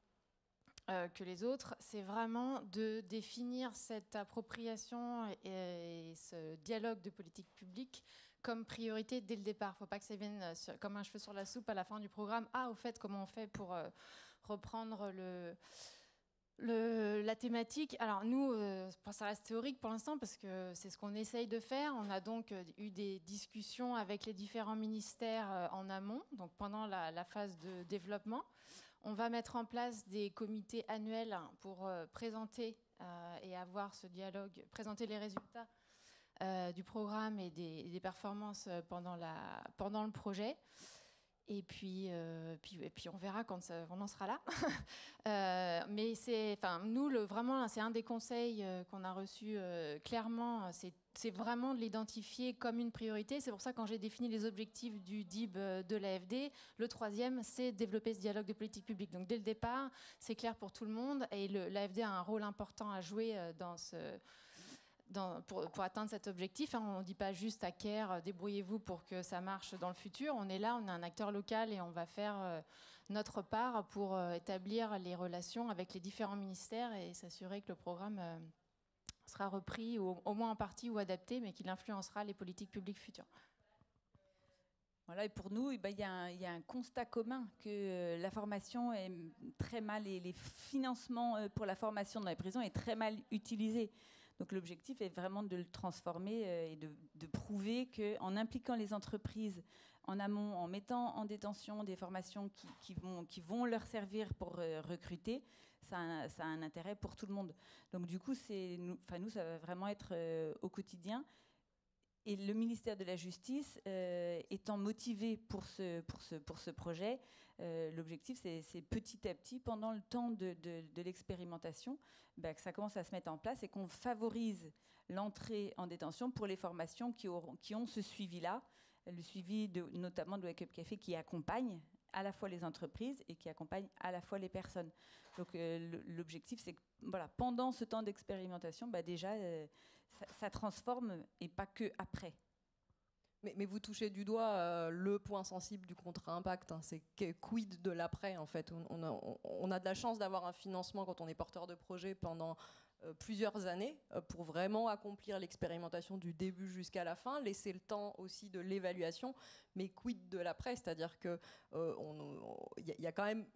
que les autres. C'est vraiment de définir cette appropriation et ce dialogue de politique publique comme priorité dès le départ. Il ne faut pas que ça vienne comme un cheveu sur la soupe à la fin du programme. Ah, au fait, comment on fait pour reprendre la thématique. Alors nous, ça reste théorique pour l'instant parce que c'est ce qu'on essaye de faire. On a donc eu des discussions avec les différents ministères en amont, donc pendant la phase de développement. On va mettre en place des comités annuels pour présenter et avoir ce dialogue, présenter les résultats du programme et des performances pendant le projet. Et puis on verra quand on en sera là. Mais nous, vraiment, c'est un des conseils qu'on a reçus clairement. C'est vraiment de l'identifier comme une priorité. C'est pour ça que quand j'ai défini les objectifs du DIB de l'AFD, le 3e, c'est développer ce dialogue de politique publique. Donc dès le départ, c'est clair pour tout le monde. Et l'AFD a un rôle important à jouer pour atteindre cet objectif. On ne dit pas juste à CARE, débrouillez-vous pour que ça marche dans le futur. On est là, on est un acteur local et on va faire notre part pour établir les relations avec les différents ministères et s'assurer que le programme sera repris, ou au moins en partie ou adapté, mais qu'il influencera les politiques publiques futures. Voilà, et pour nous, il y a un constat commun que la formation est très mal, et les financements pour la formation dans les prisons est très mal utilisés. Donc l'objectif est vraiment de le transformer et de prouver qu'en impliquant les entreprises en amont, en mettant en détention des formations qui vont leur servir pour recruter, ça a un intérêt pour tout le monde. Donc du coup, nous, ça va vraiment être au quotidien. Et le ministère de la Justice étant motivé pour ce projet, l'objectif, c'est petit à petit, pendant le temps de l'expérimentation, que ça commence à se mettre en place et qu'on favorise l'entrée en détention pour les formations qui ont ce suivi-là, le suivi notamment de Wake Up Café qui accompagne à la fois les entreprises et qui accompagne à la fois les personnes. Donc l'objectif, c'est que pendant ce temps d'expérimentation, déjà, ça transforme et pas que après. Mais vous touchez du doigt le point sensible du contrat impact, hein, c'est quid de l'après en fait. On a de la chance d'avoir un financement quand on est porteur de projet pendant plusieurs années pour vraiment accomplir l'expérimentation du début jusqu'à la fin, laisser le temps aussi de l'évaluation, mais quid de l'après, c'est-à-dire que y a quand même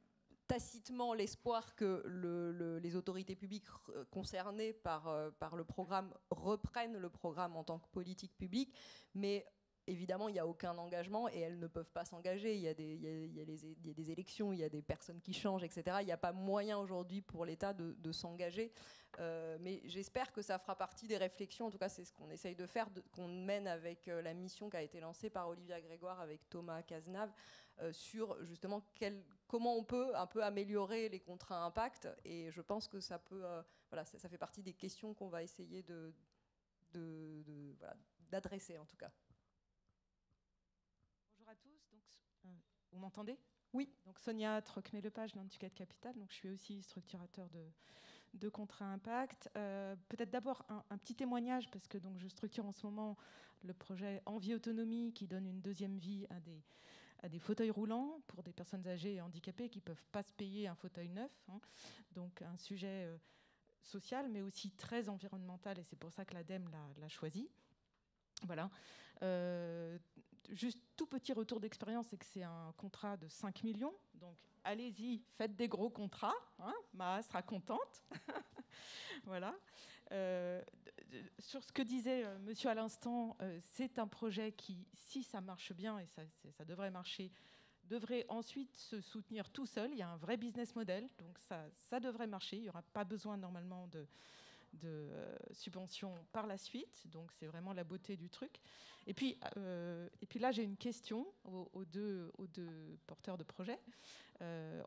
tacitement l'espoir que les autorités publiques concernées par le programme reprennent le programme en tant que politique publique, mais évidemment, il n'y a aucun engagement et elles ne peuvent pas s'engager. Il y a des élections, il y a des personnes qui changent, etc. Il n'y a pas moyen aujourd'hui pour l'État de s'engager. Mais j'espère que ça fera partie des réflexions, en tout cas c'est ce qu'on essaye de faire, qu'on mène avec la mission qui a été lancée par Olivia Grégoire avec Thomas Cazenave sur justement comment on peut un peu améliorer les contrats impact. Et je pense que ça peut, ça fait partie des questions qu'on va essayer d'adresser en tout cas. Bonjour à tous. Donc, vous m'entendez ? Oui. Donc Sonia Troc-Mélepage, l'Intucat de Capital. Donc je suis aussi structurateur de contrats impact. Peut-être d'abord un petit témoignage parce que donc je structure en ce moment le projet Envie Autonomie qui donne une deuxième vie à des fauteuils roulants pour des personnes âgées et handicapées qui ne peuvent pas se payer un fauteuil neuf. Hein. Donc un sujet social mais aussi très environnemental et c'est pour ça que l'ADEME l'a choisi. Voilà. Juste tout petit retour d'expérience, c'est que c'est un contrat de 5 millions. Donc allez-y, faites des gros contrats. Hein, Maha sera contente. Voilà. Sur ce que disait monsieur à l'instant, c'est un projet qui, si ça marche bien, et ça devrait marcher, devrait ensuite se soutenir tout seul. Il y a un vrai business model, donc ça devrait marcher. Il n'y aura pas besoin normalement de subventions par la suite. Donc c'est vraiment la beauté du truc. Et puis là, j'ai une question aux deux porteurs de projet.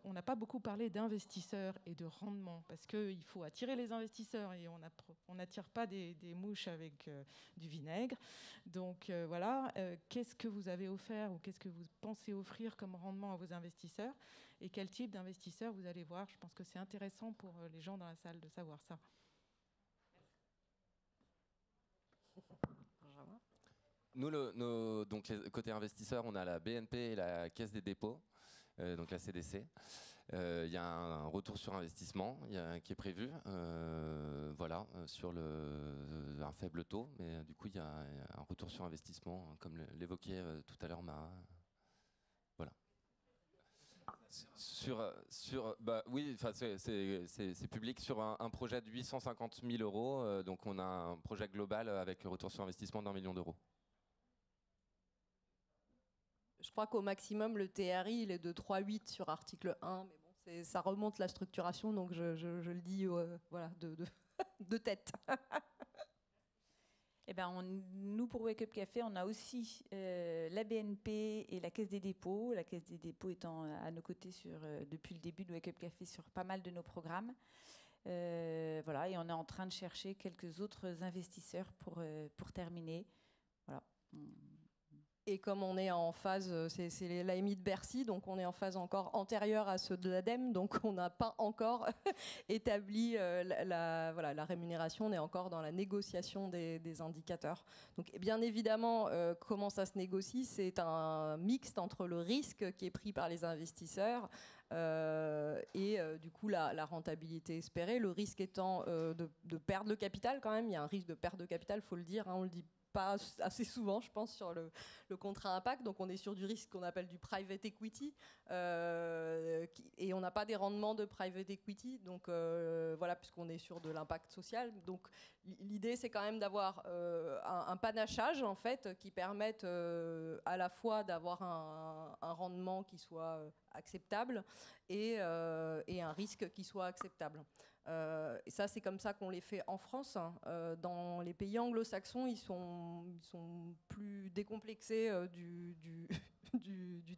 On n'a pas beaucoup parlé d'investisseurs et de rendement, parce qu'il faut attirer les investisseurs et on n'attire pas des mouches avec du vinaigre. Donc voilà, qu'est-ce que vous avez offert ou qu'est-ce que vous pensez offrir comme rendement à vos investisseurs et quel type d'investisseurs vous allez voir? Je pense que c'est intéressant pour les gens dans la salle de savoir ça. Nous, donc côté investisseurs, on a la BNP et la Caisse des dépôts, donc la CDC. Il y a un retour sur investissement qui est prévu, voilà, sur un faible taux, mais du coup, il y a un retour sur investissement, comme l'évoquait tout à l'heure Maha. Voilà. Oui, c'est public sur un projet de 850 000 €. Donc on a un projet global avec retour sur investissement d'1 million d'euros. Je crois qu'au maximum, le TRI, il est de 3,8 sur article 1, mais bon, ça remonte la structuration, donc je le dis voilà, de tête. Eh ben, nous, pour Wake Up Café, on a aussi la BNP et la Caisse des dépôts. La Caisse des dépôts étant à nos côtés depuis le début de Wake Up Café sur pas mal de nos programmes. Voilà, et on est en train de chercher quelques autres investisseurs pour terminer. Voilà. Et comme on est en phase, c'est l'AMI de Bercy, donc on est en phase encore antérieure à ceux de l'ADEME, donc on n'a pas encore établi la rémunération, on est encore dans la négociation des indicateurs. Donc bien évidemment, comment ça se négocie? C'est un mixte entre le risque qui est pris par les investisseurs et du coup la rentabilité espérée, le risque étant de perdre le capital quand même. Il y a un risque de perte de capital, il faut le dire, hein, on le dit pas assez souvent, je pense, sur le contrat impact. Donc on est sur du risque qu'on appelle du private equity et on n'a pas des rendements de private equity, donc voilà, puisqu'on est sur de l'impact social. Donc l'idée, c'est quand même d'avoir un panachage en fait qui permette à la fois d'avoir un rendement qui soit acceptable et un risque qui soit acceptable. Et ça, c'est comme ça qu'on les fait en France. Dans les pays anglo-saxons, ils sont plus décomplexés du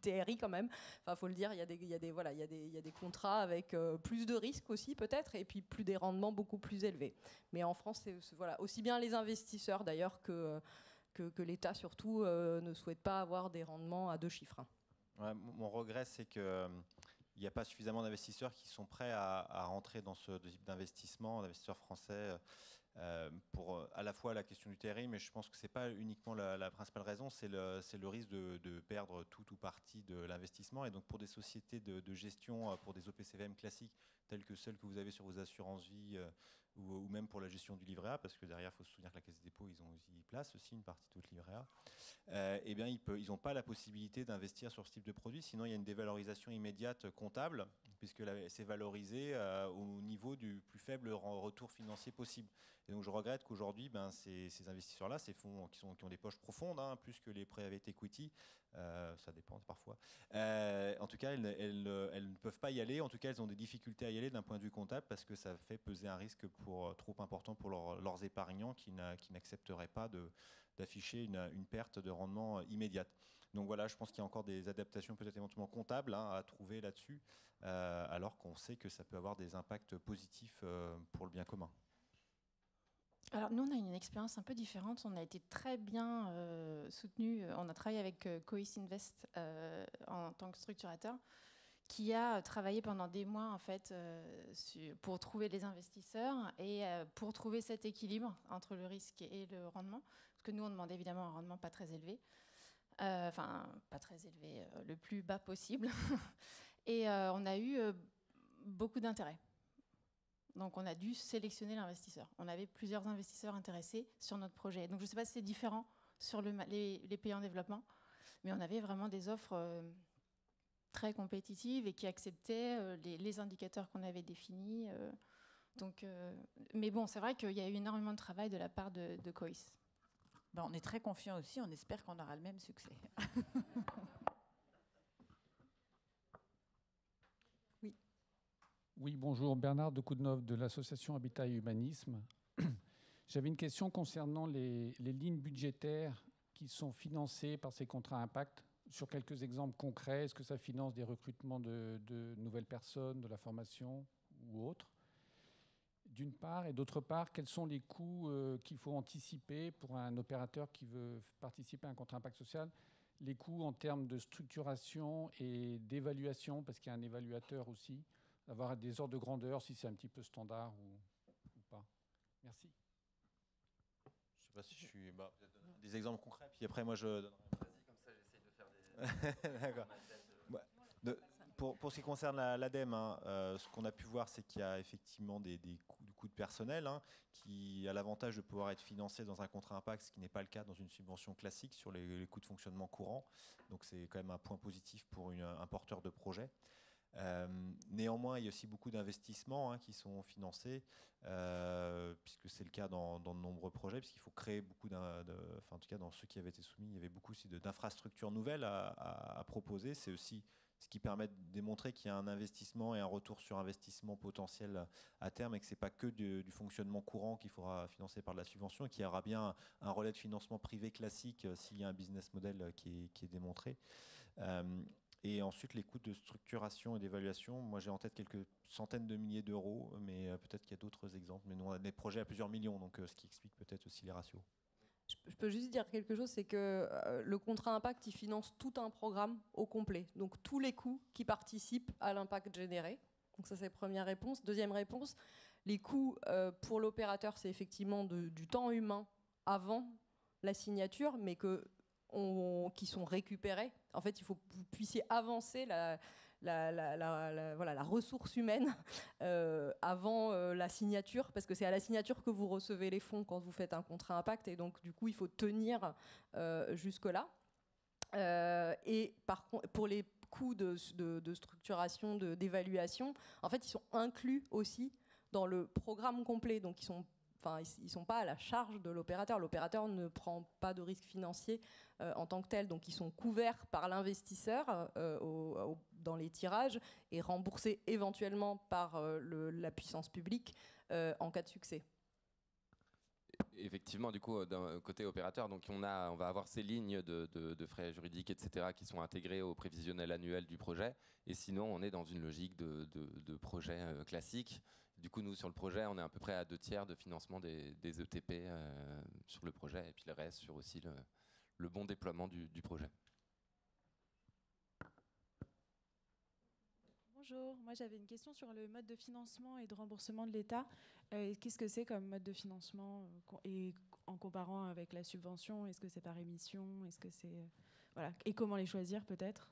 TRI quand même. Enfin, faut le dire, il y a des contrats avec plus de risques aussi peut-être, et puis des rendements beaucoup plus élevés. Mais en France, voilà, aussi bien les investisseurs d'ailleurs que l'État surtout ne souhaitent pas avoir des rendements à 2 chiffres. Ouais, mon regret, c'est que il n'y a pas suffisamment d'investisseurs qui sont prêts à rentrer dans ce type d'investissement, d'investisseurs français, pour à la fois la question du TRI, mais je pense que ce n'est pas uniquement la principale raison, c'est le risque de perdre tout ou partie de l'investissement. Et donc pour des sociétés de gestion, pour des OPCVM classiques, telles que celles que vous avez sur vos assurances-vie, ou même pour la gestion du livret A, parce que derrière, il faut se souvenir que la Caisse des dépôts, ils placent aussi une partie de votre livret A, eh bien, ils n'ont pas la possibilité d'investir sur ce type de produit, sinon il y a une dévalorisation immédiate comptable, puisque c'est valorisé au niveau du plus faible retour financier possible. Et donc je regrette qu'aujourd'hui, ces investisseurs-là, ces fonds qui ont des poches profondes, hein, plus que les private equity, ça dépend parfois, en tout cas, elles ne peuvent pas y aller, en tout cas, elles ont des difficultés à y aller d'un point de vue comptable, parce que ça fait peser un risque trop important pour leurs épargnants qui n'accepteraient pas d'afficher une perte de rendement immédiate. Donc voilà, je pense qu'il y a encore des adaptations peut-être éventuellement comptables à trouver là-dessus, alors qu'on sait que ça peut avoir des impacts positifs pour le bien commun. Alors nous, on a une expérience un peu différente. On a été très bien soutenus. On a travaillé avec Cois Invest en tant que structurateur, qui a travaillé pendant des mois en fait pour trouver les investisseurs et pour trouver cet équilibre entre le risque et le rendement. Parce que nous, on demandait évidemment un rendement pas très élevé. Enfin, pas très élevé, le plus bas possible. Et on a eu beaucoup d'intérêt. Donc on a dû sélectionner l'investisseur. On avait plusieurs investisseurs intéressés sur notre projet. Donc je ne sais pas si c'est différent sur les pays en développement. Mais on avait vraiment des offres très compétitives et qui acceptaient les indicateurs qu'on avait définis. Mais bon, c'est vrai qu'il y a eu énormément de travail de la part de COIS. Ben, on est très confiants aussi, on espère qu'on aura le même succès. Oui. Oui, bonjour, Bernard de Coudenov de l'association Habitat et Humanisme. J'avais une question concernant les lignes budgétaires qui sont financées par ces contrats impact. Sur quelques exemples concrets, est-ce que ça finance des recrutements de nouvelles personnes, de la formation ou autre, d'une part, et d'autre part, quels sont les coûts qu'il faut anticiper pour un opérateur qui veut participer à un contrat impact social, les coûts en termes de structuration et d'évaluation, parce qu'il y a un évaluateur aussi, d'avoir des ordres de grandeur, si c'est un petit peu standard ou pas. Merci. Je ne sais pas si je suis... des exemples concrets, puis après moi je donnerai... Vas-y, comme ça j'essaye de faire des... D'accord. Pour ce qui concerne l'ADEME, ce qu'on a pu voir, c'est qu'il y a effectivement des coûts de personnel qui a l'avantage de pouvoir être financé dans un contrat impact, ce qui n'est pas le cas dans une subvention classique sur les coûts de fonctionnement courants. Donc c'est quand même un point positif pour un porteur de projet. Néanmoins, il y a aussi beaucoup d'investissements qui sont financés, puisque c'est le cas dans de nombreux projets, puisqu'il faut créer beaucoup enfin, en tout cas dans ceux qui avaient été soumis, il y avait beaucoup aussi d'infrastructures nouvelles à proposer. C'est aussi ce qui permet de démontrer qu'il y a un investissement et un retour sur investissement potentiel à terme, et que ce n'est pas que du fonctionnement courant qu'il faudra financer par de la subvention, et qu'il y aura bien un relais de financement privé classique s'il y a un business model qui est démontré. Et ensuite, les coûts de structuration et d'évaluation, moi j'ai en tête quelques centaines de milliers d'euros, mais peut-être qu'il y a d'autres exemples. Mais nous, on a des projets à plusieurs millions, donc ce qui explique peut-être aussi les ratios. Je peux juste dire quelque chose, c'est que le contrat impact, il finance tout un programme au complet. Donc tous les coûts qui participent à l'impact généré. Donc ça, c'est la première réponse. Deuxième réponse, les coûts pour l'opérateur, c'est effectivement du temps humain avant la signature, mais qui sont récupérés. En fait, il faut que vous puissiez avancer la ressource humaine avant la signature, parce que c'est à la signature que vous recevez les fonds quand vous faites un contrat impact, et donc du coup il faut tenir jusque-là. Et par contre, pour les coûts de structuration, d'évaluation, en fait ils sont inclus aussi dans le programme complet, donc ils ne sont pas à la charge de l'opérateur. L'opérateur ne prend pas de risque financier en tant que tel. Donc, ils sont couverts par l'investisseur dans les tirages et remboursés éventuellement par la puissance publique en cas de succès. Effectivement, du coup, d'un côté opérateur, donc on va avoir ces lignes de frais juridiques, etc., qui sont intégrées au prévisionnel annuel du projet. Et sinon, on est dans une logique de projet classique. Du coup, nous, sur le projet, on est à peu près à 2/3 de financement des ETP sur le projet, et puis le reste sur aussi le bon déploiement du projet. Bonjour, moi j'avais une question sur le mode de financement et de remboursement de l'État. Qu'est-ce que c'est comme mode de financement et en comparant avec la subvention? Est-ce que c'est par émission? Est-ce que c'est voilà. Et comment les choisir peut-être?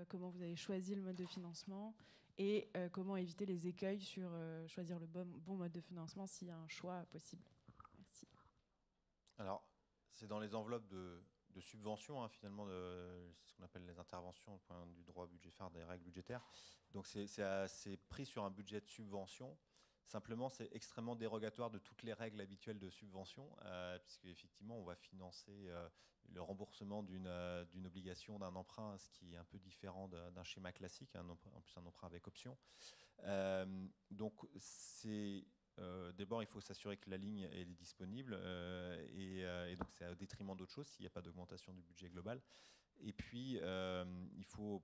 Comment vous avez choisi le mode de financement? Et comment éviter les écueils sur choisir le bon mode de financement s'il y a un choix possible? Merci. Alors, c'est dans les enveloppes de subventions, finalement, c'est ce qu'on appelle les interventions au point du droit budgétaire, des règles budgétaires. Donc, c'est pris sur un budget de subvention. Simplement, c'est extrêmement dérogatoire de toutes les règles habituelles de subvention, puisque effectivement, on va financer le remboursement d'une obligation, d'un emprunt, ce qui est un peu différent d'un schéma classique, en plus un emprunt avec option. Donc, d'abord, il faut s'assurer que la ligne est disponible, et donc c'est au détriment d'autres choses s'il n'y a pas d'augmentation du budget global. Et puis, il faut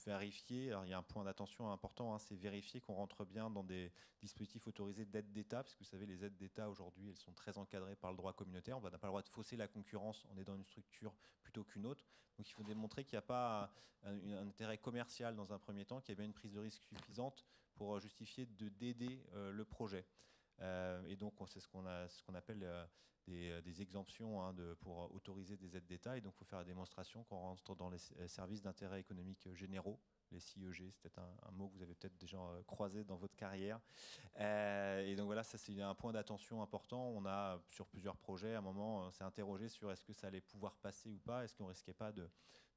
vérifier, alors il y a un point d'attention important, c'est vérifier qu'on rentre bien dans des dispositifs autorisés d'aide d'État, parce que vous savez, les aides d'État aujourd'hui, elles sont très encadrées par le droit communautaire. On n'a pas le droit de fausser la concurrence, on est dans une structure plutôt qu'une autre. Donc il faut démontrer qu'il n'y a pas un intérêt commercial dans un premier temps, qu'il y a bien une prise de risque suffisante pour justifier d'aider le projet. Et donc, c'est ce qu'on appelle des exemptions pour autoriser des aides d'État. Et donc, il faut faire la démonstration qu'on rentre dans les services d'intérêt économique généraux. Les CEG, c'est peut-être un mot que vous avez peut-être déjà croisé dans votre carrière. Et donc voilà, ça c'est un point d'attention important. On a, sur plusieurs projets, à un moment, on s'est interrogé sur est-ce que ça allait pouvoir passer ou pas, est-ce qu'on ne risquait pas de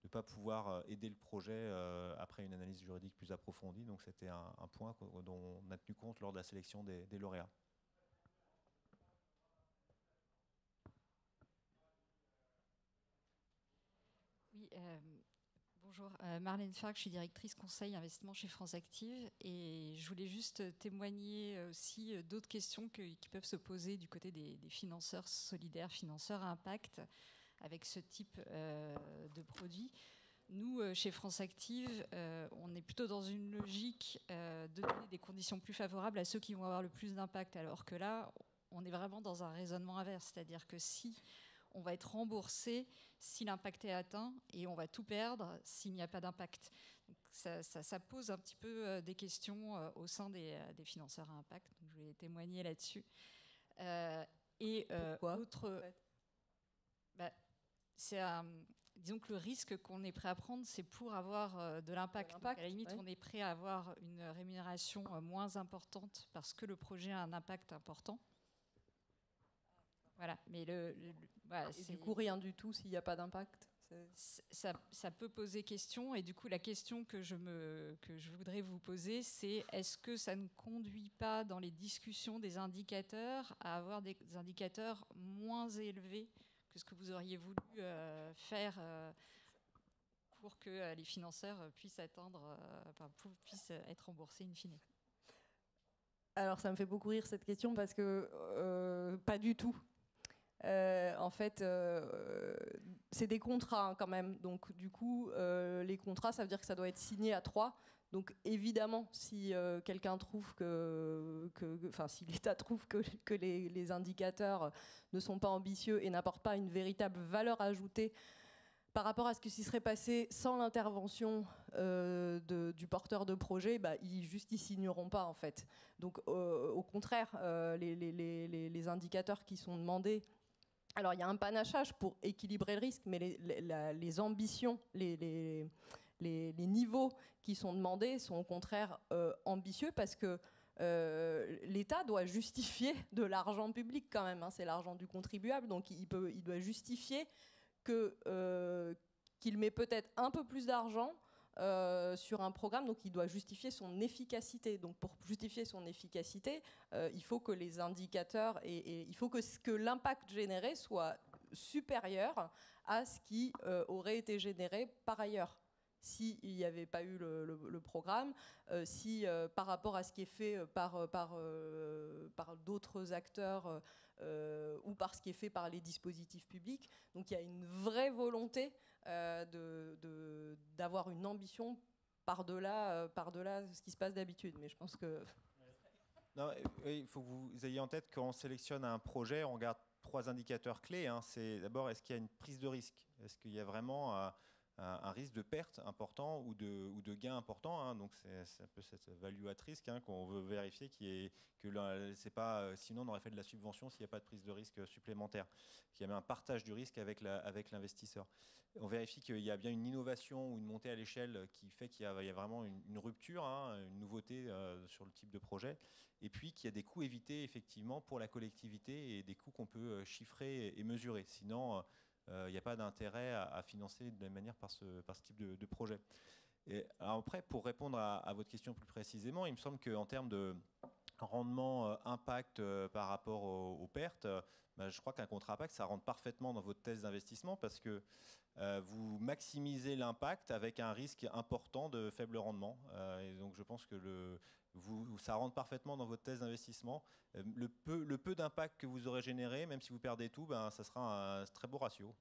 ne pas pouvoir aider le projet après une analyse juridique plus approfondie. Donc c'était un point dont on a tenu compte lors de la sélection des lauréats. Oui, bonjour, Marlène Farc, je suis directrice conseil investissement chez France Active et je voulais juste témoigner aussi d'autres questions qui peuvent se poser du côté des financeurs solidaires, financeurs à impact avec ce type de produit. Nous, chez France Active, on est plutôt dans une logique de donner des conditions plus favorables à ceux qui vont avoir le plus d'impact, alors que là, on est vraiment dans un raisonnement inverse, c'est-à-dire que si on va être remboursé si l'impact est atteint et on va tout perdre s'il n'y a pas d'impact. Donc ça pose un petit peu des questions au sein des financeurs à impact. Donc je vais témoigner là-dessus. Pourquoi disons que le risque qu'on est prêt à prendre, c'est pour avoir de l'impact. À la limite, on est prêt à avoir une rémunération moins importante parce que le projet a un impact important. Voilà, mais et du coup, rien du tout s'il n'y a pas d'impact. Ça peut poser question, et du coup, la question que je voudrais vous poser, c'est est-ce que ça ne conduit pas dans les discussions des indicateurs à avoir des indicateurs moins élevés que ce que vous auriez voulu faire pour que les financeurs puissent puissent être remboursés in fine? Alors, ça me fait beaucoup rire cette question parce que pas du tout. En fait, c'est des contrats quand même. Donc, du coup, les contrats, ça veut dire que ça doit être signé à 3. Donc, évidemment, si quelqu'un trouve si l'État trouve que les indicateurs ne sont pas ambitieux et n'apportent pas une véritable valeur ajoutée par rapport à ce qui s'y serait passé sans l'intervention du porteur de projet, ils signeront pas en fait. Donc, au contraire, les indicateurs qui sont demandés. Alors, il y a un panachage pour équilibrer le risque, mais les ambitions, les niveaux qui sont demandés sont au contraire ambitieux parce que l'État doit justifier de l'argent public quand même. C'est l'argent du contribuable, donc il doit justifier qu'il met peut-être un peu plus d'argent sur un programme, donc il doit justifier son efficacité. Donc pour justifier son efficacité, il faut que les indicateurs et il faut que l'impact généré soit supérieur à ce qui aurait été généré par ailleurs s'il n'y avait pas eu le programme, par rapport à ce qui est fait par d'autres acteurs ou par ce qui est fait par les dispositifs publics. Donc il y a une vraie volonté d'avoir une ambition par-delà ce qui se passe d'habitude. Mais je pense que... Non, il faut que vous ayez en tête quand on sélectionne un projet, on regarde 3 indicateurs clés. C'est d'abord, est-ce qu'il y a une prise de risque? Est-ce qu'il y a vraiment un risque de perte important ou de gain important, donc c'est un peu cette value at risk qu'on veut vérifier, c'est pas, sinon on aurait fait de la subvention s'il n'y a pas de prise de risque supplémentaire, qu'il y avait un partage du risque avec l'investisseur. On vérifie qu'il y a bien une innovation ou une montée à l'échelle qui fait qu'il y a vraiment une rupture, une nouveauté sur le type de projet, et puis qu'il y a des coûts évités effectivement pour la collectivité et des coûts qu'on peut chiffrer et mesurer. Sinon, il n'y a pas d'intérêt à financer de la même manière par ce type de projet. Et alors après, pour répondre à votre question plus précisément, il me semble qu'en termes de rendement impact par rapport aux pertes, je crois qu'un contrat impact, ça rentre parfaitement dans votre thèse d'investissement parce que vous maximisez l'impact avec un risque important de faible rendement. Et donc je pense que ça rentre parfaitement dans votre thèse d'investissement. Le peu d'impact que vous aurez généré, même si vous perdez tout, ça sera un très beau ratio.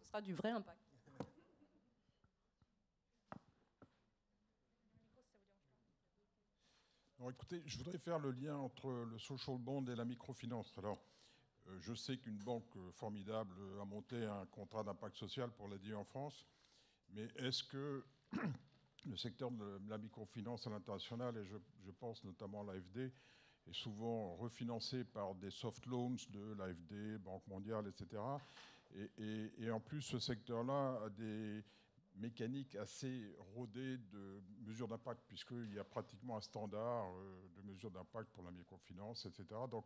Ce sera du vrai impact. Alors, écoutez, je voudrais faire le lien entre le social bond et la microfinance. Alors, je sais qu'une banque formidable a monté un contrat d'impact social pour l'aider en France, mais est-ce que le secteur de la microfinance à l'international, et je pense notamment à l'AFD, est souvent refinancé par des soft loans de l'AFD, Banque mondiale, etc. Et en plus, ce secteur-là a des mécaniques assez rodées de mesures d'impact, puisqu'il y a pratiquement un standard de mesures d'impact pour la microfinance, etc. Donc,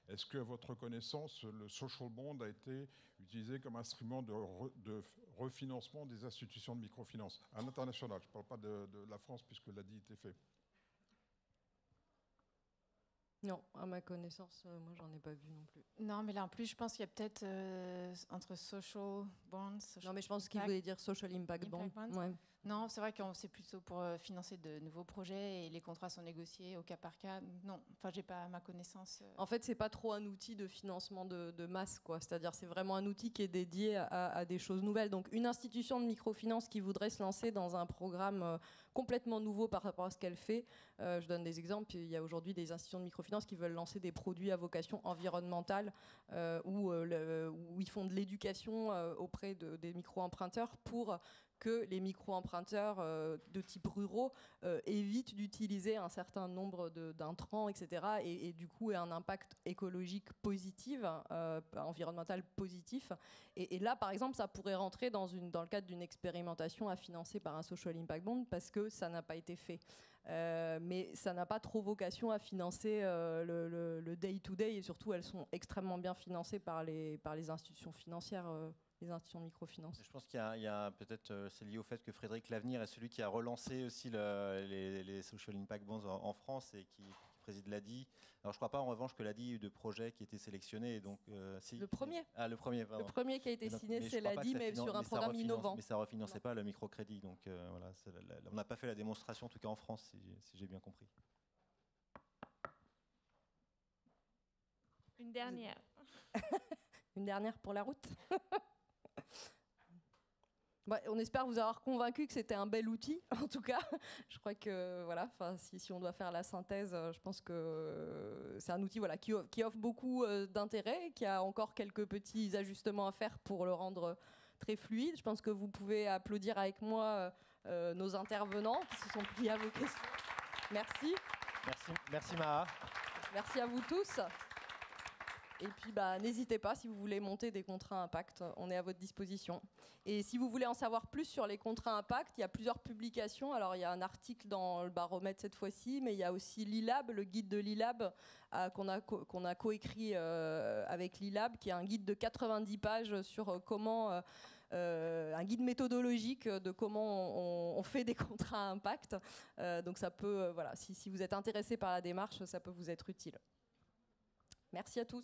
est-ce que, à votre connaissance, le social bond a été utilisé comme instrument de refinancement des institutions de microfinance à l'international? Je ne parle pas de la France, puisque l'ADI était fait. Non, à ma connaissance, moi, j'en ai pas vu non plus. Non, mais là, en plus, je pense qu'il y a peut-être entre social bonds... Non, mais je pense qu'il voulait dire social impact bond. Ouais. Non, c'est vrai que c'est plutôt pour financer de nouveaux projets et les contrats sont négociés au cas par cas. Non, enfin, j'ai pas à ma connaissance. En fait, c'est pas trop un outil de financement de masse, quoi. C'est-à-dire, c'est vraiment un outil qui est dédié à des choses nouvelles. Donc, une institution de microfinance qui voudrait se lancer dans un programme complètement nouveau par rapport à ce qu'elle fait. Je donne des exemples. Il y a aujourd'hui des institutions de microfinance qui veulent lancer des produits à vocation environnementale où ils font de l'éducation auprès des micro-emprunteurs pour que les micro-emprunteurs de type ruraux évitent d'utiliser un certain nombre d'intrants, etc. Et du coup, aient un impact écologique positif, environnemental positif. Et là, par exemple, ça pourrait rentrer dans le cadre d'une expérimentation à financer par un social impact bond parce que ça n'a pas été fait. Mais ça n'a pas trop vocation à financer le day-to-day et surtout, elles sont extrêmement bien financées par les institutions financières. Les institutions de microfinance. Je pense qu'il y a peut-être, c'est lié au fait que Frédéric Lavenir est celui qui a relancé aussi les social impact bonds en France et qui préside l'ADI. Alors je ne crois pas en revanche que l'ADI ait eu de projet qui était sélectionné. Donc, si. Le premier. Ah, le premier, pardon. Le premier qui a été signé, c'est l'ADI, mais sur un programme innovant. Mais ça ne refinançait pas le microcrédit. Donc voilà, on n'a pas fait la démonstration, en tout cas en France, si j'ai bien compris. Une dernière. Une dernière pour la route. Ouais, on espère vous avoir convaincu que c'était un bel outil, en tout cas. Je crois que voilà, si on doit faire la synthèse, je pense que c'est un outil voilà, qui offre beaucoup d'intérêt, qui a encore quelques petits ajustements à faire pour le rendre très fluide. Je pense que vous pouvez applaudir avec moi nos intervenants qui se sont pris à vos questions. Merci. Merci Maha. Merci à vous tous. Et puis, n'hésitez pas, si vous voulez monter des contrats impact, on est à votre disposition. Et si vous voulez en savoir plus sur les contrats impact, il y a plusieurs publications. Alors, il y a un article dans le Baromètre cette fois-ci, mais il y a aussi l'ILAB, le guide de l'ILAB qu'on a coécrit avec l'ILAB, qui est un guide de 90 pages sur comment... un guide méthodologique de comment on fait des contrats impact. Donc, ça peut, voilà, si vous êtes intéressé par la démarche, ça peut vous être utile. Merci à tous.